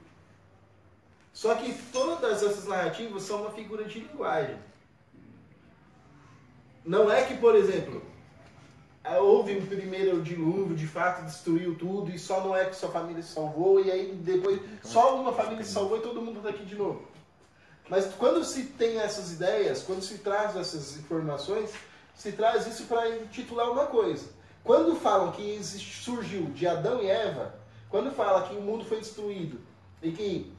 Só que todas essas narrativas são uma figura de linguagem. Não é que, por exemplo, houve um primeiro dilúvio, de fato destruiu tudo, e só não é que sua família se salvou, e aí depois só uma família se salvou e todo mundo está aqui de novo. Mas quando se tem essas ideias, quando se traz essas informações, se traz isso para intitular uma coisa. Quando falam que surgiu de Adão e Eva, quando fala que o mundo foi destruído e que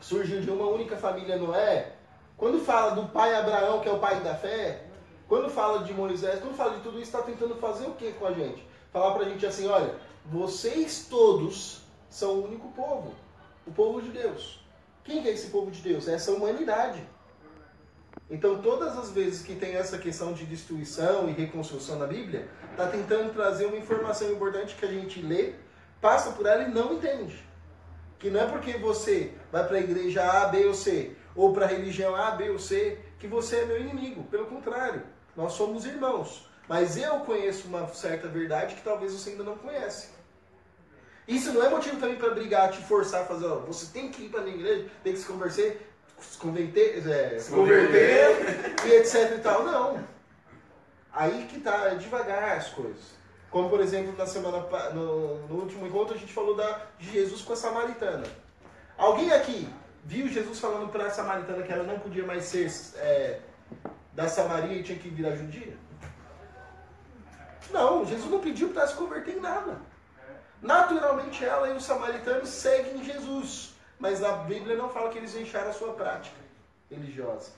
surgiu de uma única família Noé, quando fala do pai Abraão, que é o pai da fé, quando fala de Moisés, quando fala de tudo isso, está tentando fazer o que com a gente? Falar para a gente assim, olha, vocês todos são o único povo, o povo de Deus. Quem é esse povo de Deus? É essa humanidade. Então, todas as vezes que tem essa questão de destruição e reconstrução na Bíblia, está tentando trazer uma informação importante que a gente lê, passa por ela e não entende. Que não é porque você vai para a igreja A, B ou C, ou para a religião A, B ou C, que você é meu inimigo. Pelo contrário, nós somos irmãos. Mas eu conheço uma certa verdade que talvez você ainda não conhece. Isso não é motivo também para brigar, te forçar a fazer, ó, você tem que ir para a igreja, tem que se converter, e etc e tal. Não. Aí que tá, é devagar as coisas. Como, por exemplo, no último encontro a gente falou de Jesus com a samaritana. Alguém aqui viu Jesus falando para a samaritana que ela não podia mais ser da Samaria e tinha que virar judia? Não, Jesus não pediu para ela se converter em nada. Naturalmente ela e os samaritanos seguem Jesus. Mas na Bíblia não fala que eles deixaram a sua prática religiosa.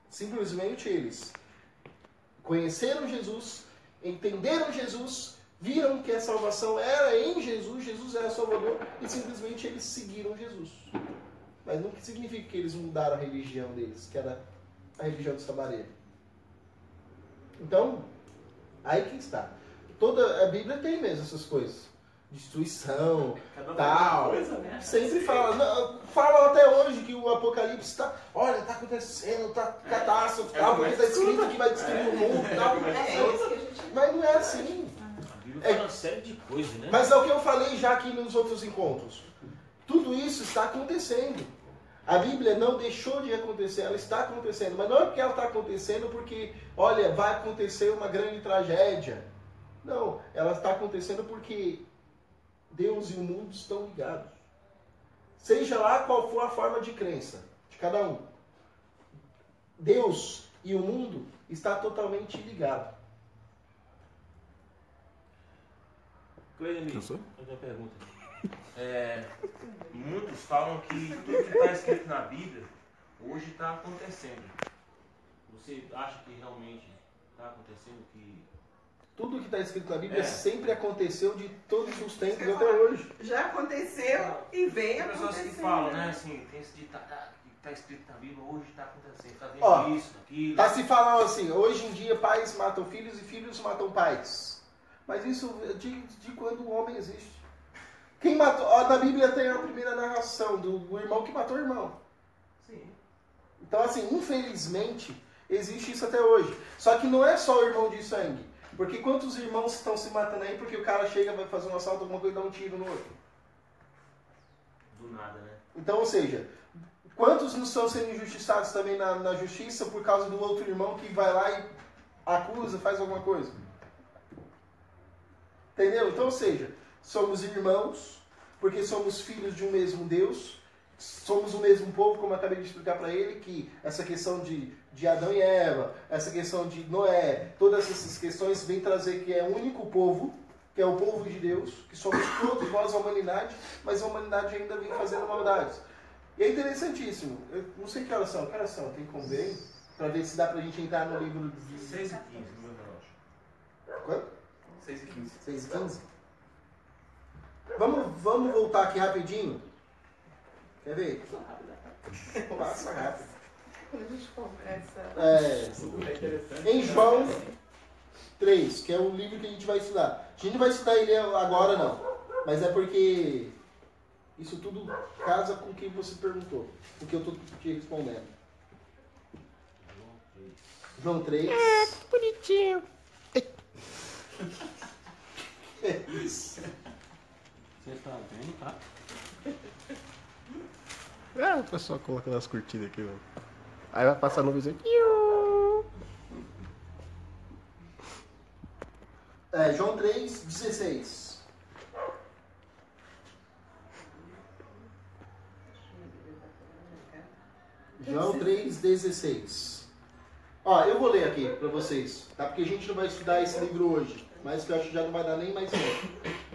Simplesmente eles conheceram Jesus, entenderam Jesus, viram que a salvação era em Jesus, Jesus era Salvador, e simplesmente eles seguiram Jesus. Mas não significa que eles mudaram a religião deles, que era a religião dos samaritano. Então, aí que está. Toda a Bíblia tem mesmo essas coisas. destruição,
Cada
tal.
coisa, né?
Sempre falam até hoje que o Apocalipse tá acontecendo, tá catástrofe, tal, porque tá escrito que vai destruir o mundo e tal.
É isso que a gente...
Mas não é assim.
A Bíblia fala uma série de coisas, né?
Mas é o que eu falei já aqui nos outros encontros. Tudo isso está acontecendo. A Bíblia não deixou de acontecer, ela está acontecendo. Mas não é porque ela está acontecendo porque, olha, vai acontecer uma grande tragédia. Não, ela está acontecendo porque Deus e o mundo estão ligados. Seja lá qual for a forma de crença de cada um. Deus e o mundo está totalmente ligado.
Cleide,
Eu sou?
fazer uma pergunta. Muitos falam que tudo que está escrito na Bíblia hoje está acontecendo. Você acha que realmente está acontecendo? Que
Tudo que está escrito na Bíblia
É.
sempre aconteceu de todos os tempos até hoje.
Já aconteceu e vem
tem pessoas
acontecendo.
que falam, né? Assim, tem esse ditado que está escrito na Bíblia hoje está acontecendo, está vendo
Ó,
isso, aquilo.
Está se falando assim, hoje em dia pais matam filhos e filhos matam pais. Mas isso é de quando o homem existe. Quem matou? Ó, na Bíblia tem a primeira narração do irmão que matou o irmão.
Sim.
Então, assim, infelizmente, existe isso até hoje. Só que não é só o irmão de sangue. Porque quantos irmãos estão se matando aí porque o cara chega, vai fazer um assalto, alguma coisa e dá um tiro no outro?
Do nada, né?
Então, ou seja, quantos não estão sendo injustiçados também na justiça por causa do outro irmão que vai lá e acusa, faz alguma coisa? Entendeu? Então, ou seja, somos irmãos, porque somos filhos de um mesmo Deus, somos o mesmo povo, como eu acabei de explicar para ele, que essa questão de Adão e Eva, essa questão de Noé, todas essas questões vêm trazer que é o único povo, que é o povo de Deus, que somos todos nós, a humanidade, mas a humanidade ainda vem fazendo maldades. E é interessantíssimo. Eu não sei que horas são. Tem como ver? Para ver se dá pra gente entrar no livro de
6 e 15 no meu relógio.
Quanto?
6h15.
6h15? Vamos voltar aqui rapidinho. Quer ver? Passa rápido.
Quando a gente conversa...
É interessante.
Em João 3, que é o livro que a gente vai estudar. A gente não vai estudar ele agora, não. Mas é porque isso tudo casa com o que você perguntou. O que eu estou te respondendo. João 3.
Bonitinho.
É isso.
Você tá vendo, tá?
O pessoal colocando as curtidas aqui, mano. Aí vai passar no vizinho.
João 3, 16. João 3, 16. Ó, eu vou ler aqui para vocês, tá? Porque a gente não vai estudar esse livro hoje, mas que eu acho que já não vai dar nem mais tempo.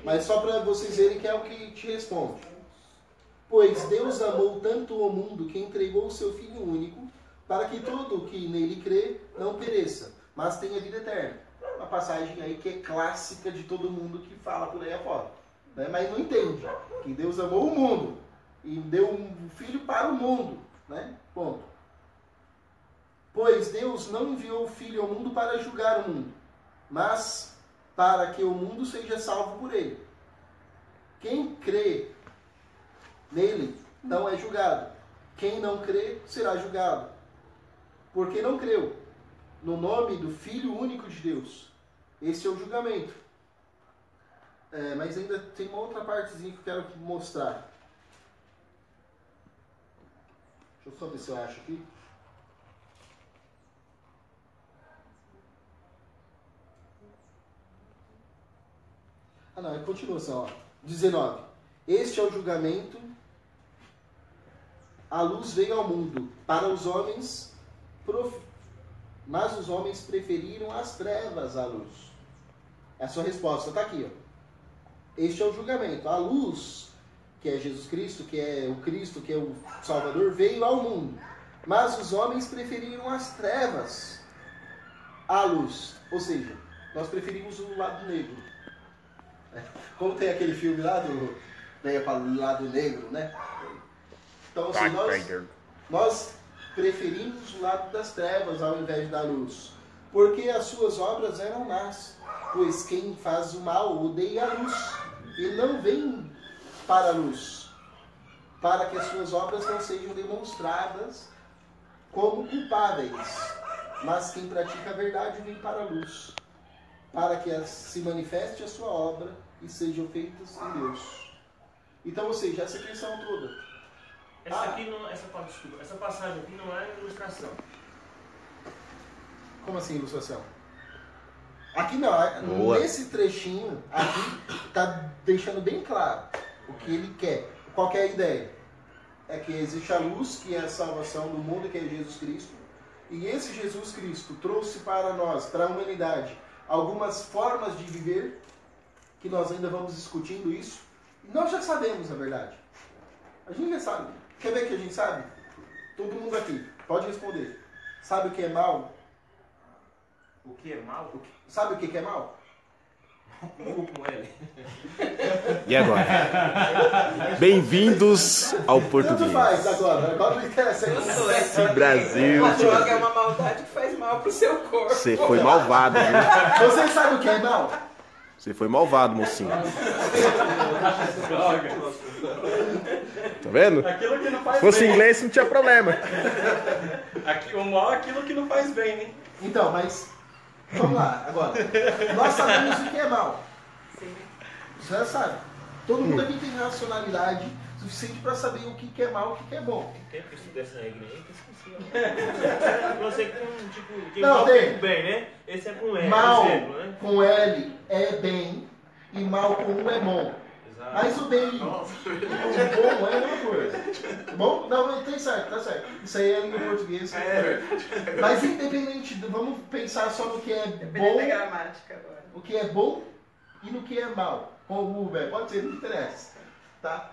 Mas só para vocês verem que é o que te responde. Pois Deus amou tanto o mundo que entregou o seu Filho único, para que todo o que nele crê não pereça, mas tenha vida eterna. Uma passagem aí que é clássica de todo mundo que fala por aí afora, né? Mas não entende que Deus amou o mundo e deu um Filho para o mundo, né? Ponto. Pois Deus não enviou o Filho ao mundo para julgar o mundo, mas para que o mundo seja salvo por ele. Quem crê nele não é julgado. Quem não crê será julgado. Porque não creu no nome do Filho único de Deus. Esse é o julgamento. Mas ainda tem uma outra partezinha que eu quero mostrar. Deixa eu só ver se eu acho aqui. Ah não, é continuação, ó. 19. Este é o julgamento. A luz veio ao mundo para os homens, mas os homens preferiram as trevas à luz. É a sua resposta está aqui, ó. Este é o julgamento. A luz, que é Jesus Cristo, que é o Cristo, que é o Salvador, veio ao mundo. Mas os homens preferiram as trevas à luz. Ou seja, nós preferimos o lado negro. Como tem aquele filme lá do Venha para o Lado Negro, né? Então, assim, nós preferimos o lado das trevas ao invés da luz. Porque as suas obras eram más. Pois quem faz o mal odeia a luz ele não vem para a luz, para que as suas obras não sejam demonstradas como culpáveis. Mas quem pratica a verdade vem para a luz, para que se manifeste a sua obra e sejam feitas em Deus. Então, ou seja, essa questão toda.
Essa passagem aqui não é ilustração.
Como assim ilustração? Aqui não,
Boa.
nesse trechinho, aqui está deixando bem claro o que ele quer. Qual que é a ideia? É que existe a luz, que é a salvação do mundo, que é Jesus Cristo. E esse Jesus Cristo trouxe para nós, para a humanidade, algumas formas de viver, que nós ainda vamos discutindo isso. E nós já sabemos, na verdade. A gente já sabe. Quer ver que a gente sabe? Todo mundo aqui, pode responder. Sabe o que é mal?
O que é mal?
Sabe o que é mal?
Com ele.
E agora? Bem-vindos ao
Tanto
português.
faz agora não interessa.
Esse Brasil.
A droga é uma maldade que faz mal pro seu corpo.
Você foi malvado, viu?
Você sabe o que é mal?
Você foi malvado, mocinho. Tá vendo?
Aquilo que não faz
Se fosse
bem.
inglês, não tinha problema.
O mal é aquilo que não faz bem, né?
Então, mas vamos lá, agora. Nós sabemos o que é mal.
Sim.
Você já sabe. Todo mundo aqui tem racionalidade suficiente para saber o que é mal e o que é bom.
Tempo que estudei essa regra aí, que esqueci. Você com, tipo, de
Não,
mal
tem.
com bem, né? Esse é com L,
Mal
exemplo, né?
com L é bem e mal com U é bom.
Exato.
Mas o bem e o bom é uma coisa. Bom? Não, tem certo, tá certo. Isso aí é língua portuguesa. Mas independente, vamos pensar só no que é
Dependendo da
bom,
gramática agora.
o que é bom e no que é mal. Com o velho, pode ser, não interessa. Tá?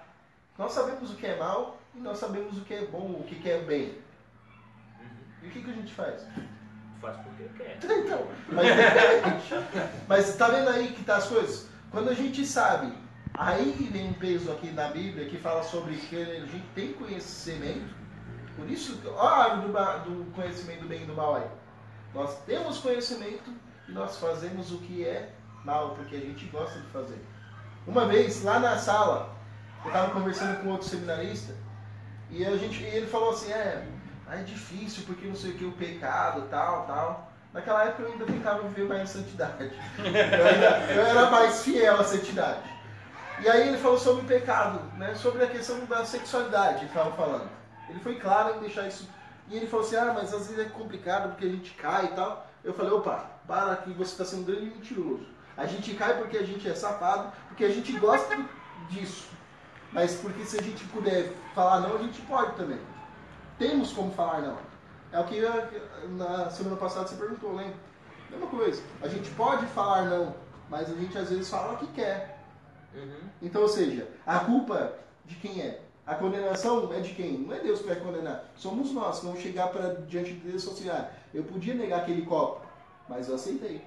Nós sabemos o que é mal e nós sabemos o que é bom, o que é bem. E o que a gente faz?
Faz porque quer.
Então, mas depende. Mas tá vendo aí que tá as coisas? Quando a gente sabe, aí vem um peso aqui na Bíblia que fala sobre que a gente tem conhecimento. Por isso, ó a árvore do conhecimento do bem e do mal aí. Nós temos conhecimento e nós fazemos o que é mal, porque a gente gosta de fazer. Uma vez, lá na sala, eu estava conversando com outro seminarista e ele falou assim, é difícil porque não sei o que, o pecado, tal. Naquela época eu ainda tentava viver mais em santidade. Eu era mais fiel à santidade. E aí ele falou sobre o pecado, né? Sobre a questão da sexualidade, ele estava falando. Ele foi claro em deixar isso. E ele falou assim, mas às vezes é complicado porque a gente cai e tal. Eu falei, opa, para que você está sendo um grande mentiroso. A gente cai porque a gente é safado, porque a gente gosta disso. Mas porque se a gente puder falar não, a gente pode também. Temos como falar não. É o que na semana passada você perguntou, lembra? Mesma coisa. A gente pode falar não, mas a gente às vezes fala o que quer. Então, ou seja, a culpa de quem é? A condenação é de quem? Não é Deus que vai condenar. Somos nós que vamos chegar diante de Deus e falar assim, eu podia negar aquele copo, mas eu aceitei.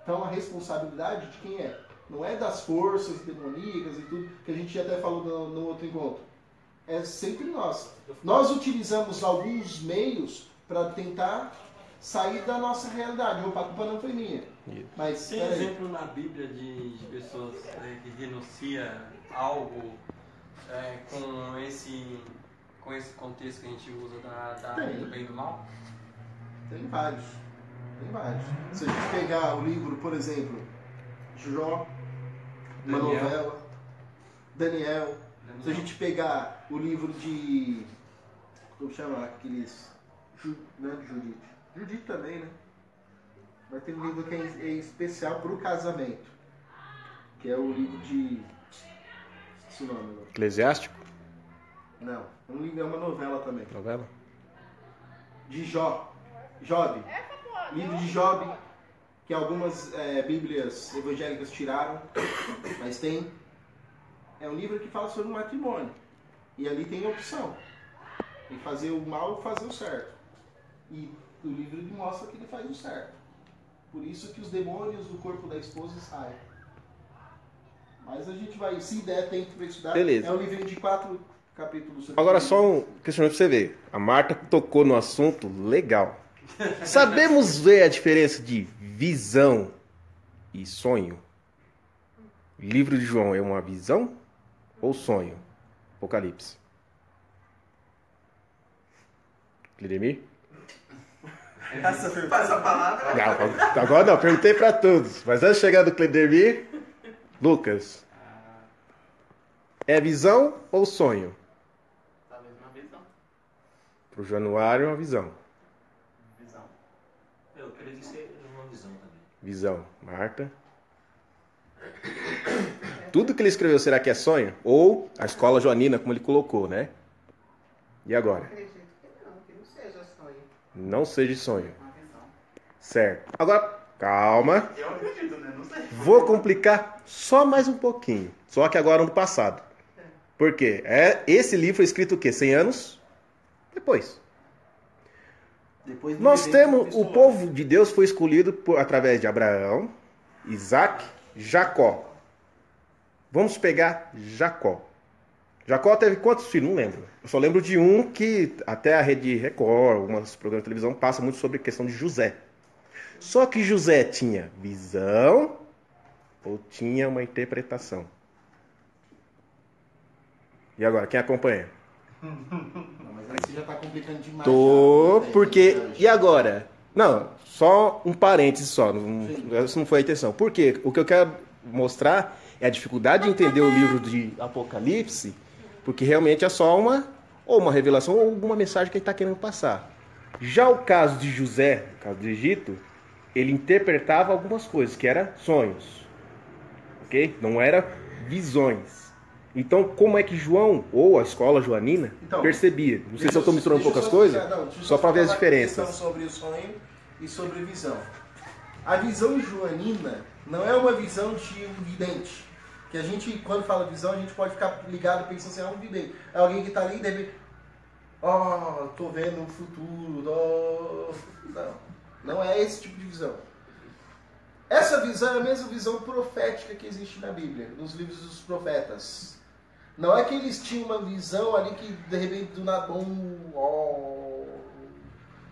Então a responsabilidade de quem é? Não é das forças demoníacas e tudo, que a gente até falou no outro encontro. É sempre nós. Nós utilizamos alguns meios para tentar sair da nossa realidade. Opa, a culpa não foi minha. Mas,
Tem exemplo na Bíblia de pessoas que denunciam algo com esse contexto que a gente usa do bem e do mal?
Tem vários. Se a gente pegar o livro, por exemplo, Jó, uma novela, Daniel. Se a gente pegar o livro de... Como chama aqueles... Não é de Judite. Judite também, né? Mas tem um livro que é especial para o casamento. Que é o livro de... Esqueci o nome agora.
Eclesiástico?
Não. É uma novela também.
Novela?
De Jó. Job. Livro de Job. Que algumas bíblias evangélicas tiraram. Mas tem... É um livro que fala sobre o matrimônio. E ali tem opção. Tem fazer o mal ou fazer o certo. E o livro ele mostra que ele faz o certo. Por isso que os demônios do corpo da esposa saem. Mas a gente vai, se der tempo para estudar,
beleza.
É um livro de 4 capítulos.
Agora só um questionamento para você ver. A Marta tocou no assunto legal. Sabemos ver a diferença de visão e sonho? Livro de João é uma visão ou sonho? Apocalipse. Clodemir?
Passa a palavra.
Não, agora não, perguntei para todos. Mas antes de chegar do Clodemir, Lucas. É visão ou sonho?
Talvez uma visão.
Pro Januário é uma visão.
Visão.
Eu acredito que seja uma visão também.
Visão. Marta? Tudo que ele escreveu, será que é sonho? Ou a escola joanina, como ele colocou, né? E agora?
Acredito que não seja sonho.
Não seja sonho.
Uma visão.
Certo. Agora, calma.
Eu acredito, né? Não sei.
Vou complicar só mais um pouquinho. Só que agora no passado. Por quê? Esse livro foi escrito o quê? 100 anos? Depois.
Depois do
Nós
evento
temos, o
cristológico.
povo de Deus foi escolhido através de Abraão, Isaac, Jacó. Vamos pegar Jacó. Jacó teve quantos filhos? Não lembro. Eu só lembro de um que até a Rede Record, alguns programas de televisão, passa muito sobre a questão de José. Só que José tinha visão ou tinha uma interpretação? E agora, quem acompanha?
Não, mas aí você já tá complicando demais.
Tô,
já.
porque...
Já.
E agora? Não, só um parênteses só. Essa não foi a intenção. Por quê? O que eu quero mostrar é a dificuldade de entender o livro de Apocalipse, porque realmente é só uma revelação ou alguma mensagem que ele está querendo passar. Já o caso de José, o caso do Egito, ele interpretava algumas coisas, que eram sonhos. Ok? Não eram visões. Então, como é que João, ou a escola joanina,
Então,
percebia? Não sei se eu estou misturando poucas coisas, só para ver as diferenças.
Sobre o sonho e sobre a visão. A visão joanina não é uma visão de um vidente. Que a gente, quando fala visão, a gente pode ficar ligado pensando assim, é um vidente. É alguém que está ali e deve... tô vendo o futuro. Não é esse tipo de visão. Essa visão é a mesma visão profética que existe na Bíblia, nos livros dos profetas. Não é que eles tinham uma visão ali que de repente do nada,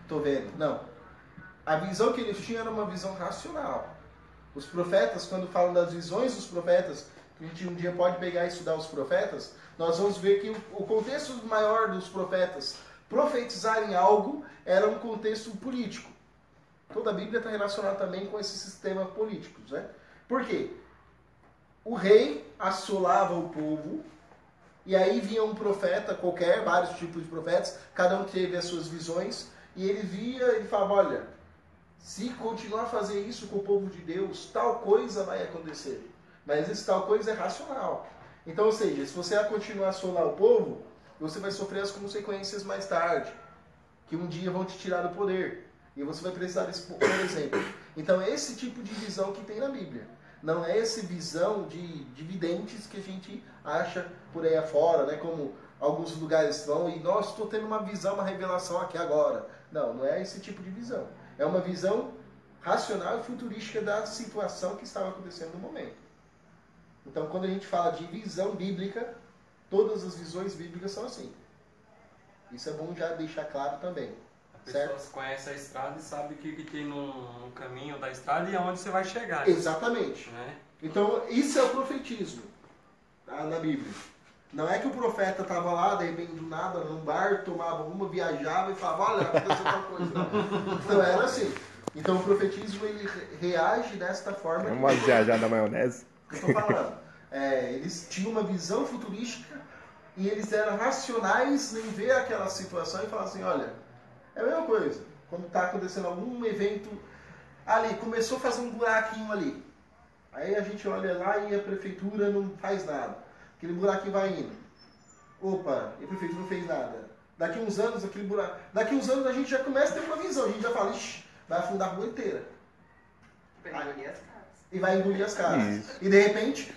tô vendo. Não. A visão que eles tinham era uma visão racional. Os profetas, quando falam das visões dos profetas, a gente um dia pode pegar e estudar os profetas, nós vamos ver que o contexto maior dos profetas profetizarem algo era um contexto político. Toda a Bíblia está relacionada também com esses sistemas políticos, né? Por quê? O rei assolava o povo, e aí vinha um profeta qualquer, vários tipos de profetas, cada um teve as suas visões, e ele via e falava, olha, se continuar a fazer isso com o povo de Deus, tal coisa vai acontecer. Mas esse tal coisa é racional. Então, ou seja, se você continuar a assolar o povo, você vai sofrer as consequências mais tarde, que um dia vão te tirar do poder. E você vai precisar desse, por exemplo. Então é esse tipo de visão que tem na Bíblia. Não é essa visão de videntes que a gente acha por aí afora, né? Como alguns lugares vão e, nossa, estou tendo uma visão, uma revelação aqui agora. Não, não é esse tipo de visão. É uma visão racional e futurística da situação que estava acontecendo no momento. Então, quando a gente fala de visão bíblica, todas as visões bíblicas são assim. Isso é bom já deixar claro também.
As pessoas conhecem a estrada e sabem o que tem no caminho da estrada e aonde você vai chegar.
Exatamente.
Né?
Então, isso é o profetismo, tá, na Bíblia. Não é que o profeta estava lá, de repente, do nada, num bar, tomava uma, viajava e falava, olha, aconteceu tal coisa. Não era assim. Então, o profetismo, ele reage desta forma.
Vamos viajar da maionese.
Eu estou falando. Eles tinham uma visão futurística e eles eram racionais em ver aquela situação e falar assim, olha, é a mesma coisa. Quando está acontecendo algum evento ali, começou a fazer um buraquinho ali. Aí a gente olha lá e a prefeitura não faz nada. Aquele buraquinho vai indo. Opa, e a prefeitura não fez nada. Daqui uns anos, aquele buraco. Daqui uns anos a gente já começa a ter uma visão. A gente já fala, ixi, vai afundar a rua inteira.
Vai engolir as casas.
E vai engolir as casas. E de repente.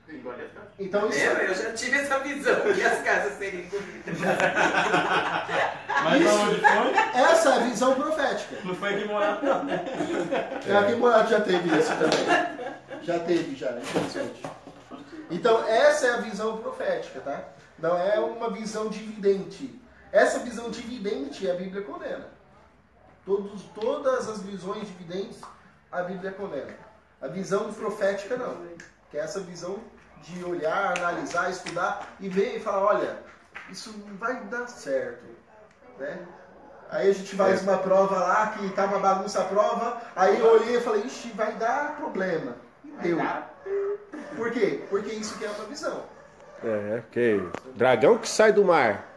Engole as casas.
Então isso.
Eu já tive essa visão que as casas seriam engolidas.
Mas aonde foi?
Essa é a visão profética.
Não foi aqui morar, não.
Aqui em Morato já teve isso também. Já teve, infelizmente. Então, essa é a visão profética, tá? Não é uma visão dividente. Essa visão dividente a Bíblia condena. Todas as visões dividentes a Bíblia condena. A visão profética não. Que é essa visão de olhar, analisar, estudar e ver e falar, olha, isso não vai dar certo, né? Aí a gente faz uma prova lá, que tá uma bagunça a prova, aí eu olhei e falei, ixi, vai dar problema. E deu. Por quê? Porque isso que é uma visão.
Ok. Dragão que sai do mar.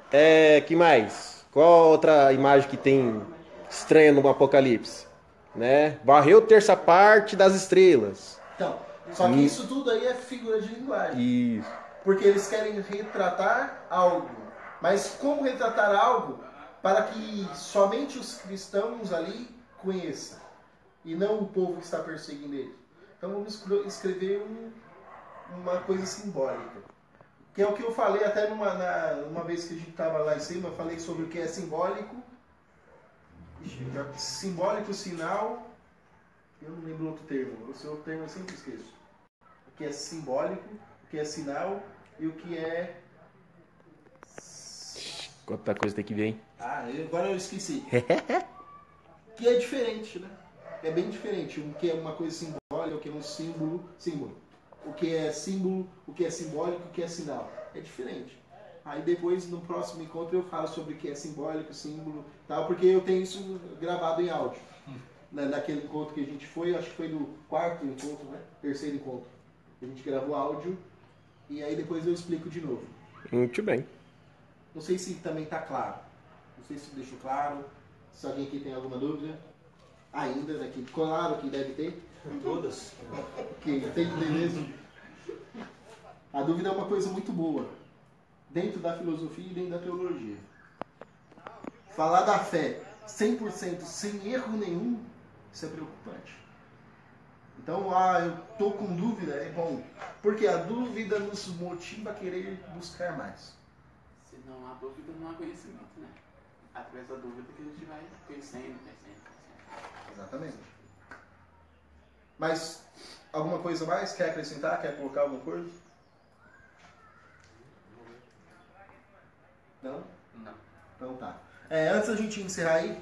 Que mais? Qual outra imagem que tem estranha no Apocalipse? Né? Varreu terça parte das estrelas.
Então, só que isso tudo aí é figura de linguagem.
Isso.
Porque eles querem retratar algo. Mas como retratar algo para que somente os cristãos ali conheçam? E não o povo que está perseguindo eles. Então vamos escrever uma coisa simbólica. Que é o que eu falei até numa vez que a gente estava lá em cima, eu falei sobre o que é simbólico. Simbólico, sinal, eu não lembro outro termo. O seu termo eu sempre esqueço. O que é simbólico, o que é sinal e o que é...
Quanta coisa tem que ver, hein?
Agora eu esqueci. Que é diferente, né? É bem diferente. O que é uma coisa simbólica, o que é um símbolo. O que é símbolo, o que é simbólico, o que é sinal. É diferente. Aí depois, no próximo encontro, eu falo sobre o que é simbólico, símbolo, tal, porque eu tenho isso gravado em áudio. Naquele encontro que a gente foi, acho que foi no quarto encontro, né? Terceiro encontro. A gente gravou áudio e aí depois eu explico de novo.
Muito bem.
Não sei se também está claro. Não sei se deixou claro. Se alguém aqui tem alguma dúvida. Ainda, né? Claro que deve ter.
Todas.
Que tem mesmo. A dúvida é uma coisa muito boa. Dentro da filosofia e dentro da teologia. Falar da fé 100% sem erro nenhum, isso é preocupante. Então, eu tô com dúvida, é bom. Porque a dúvida nos motiva a querer buscar mais.
Se não há dúvida, não há conhecimento, né? Através da dúvida que a gente vai conhecendo.
Exatamente. Mas, alguma coisa mais? Quer acrescentar? Quer colocar alguma coisa? Não?
Não.
Então tá. Antes da gente encerrar aí,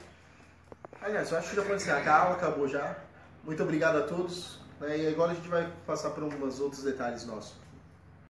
aliás, eu acho que já pode encerrar. A aula acabou já. Muito obrigado a todos. E agora a gente vai passar por alguns outros detalhes nossos.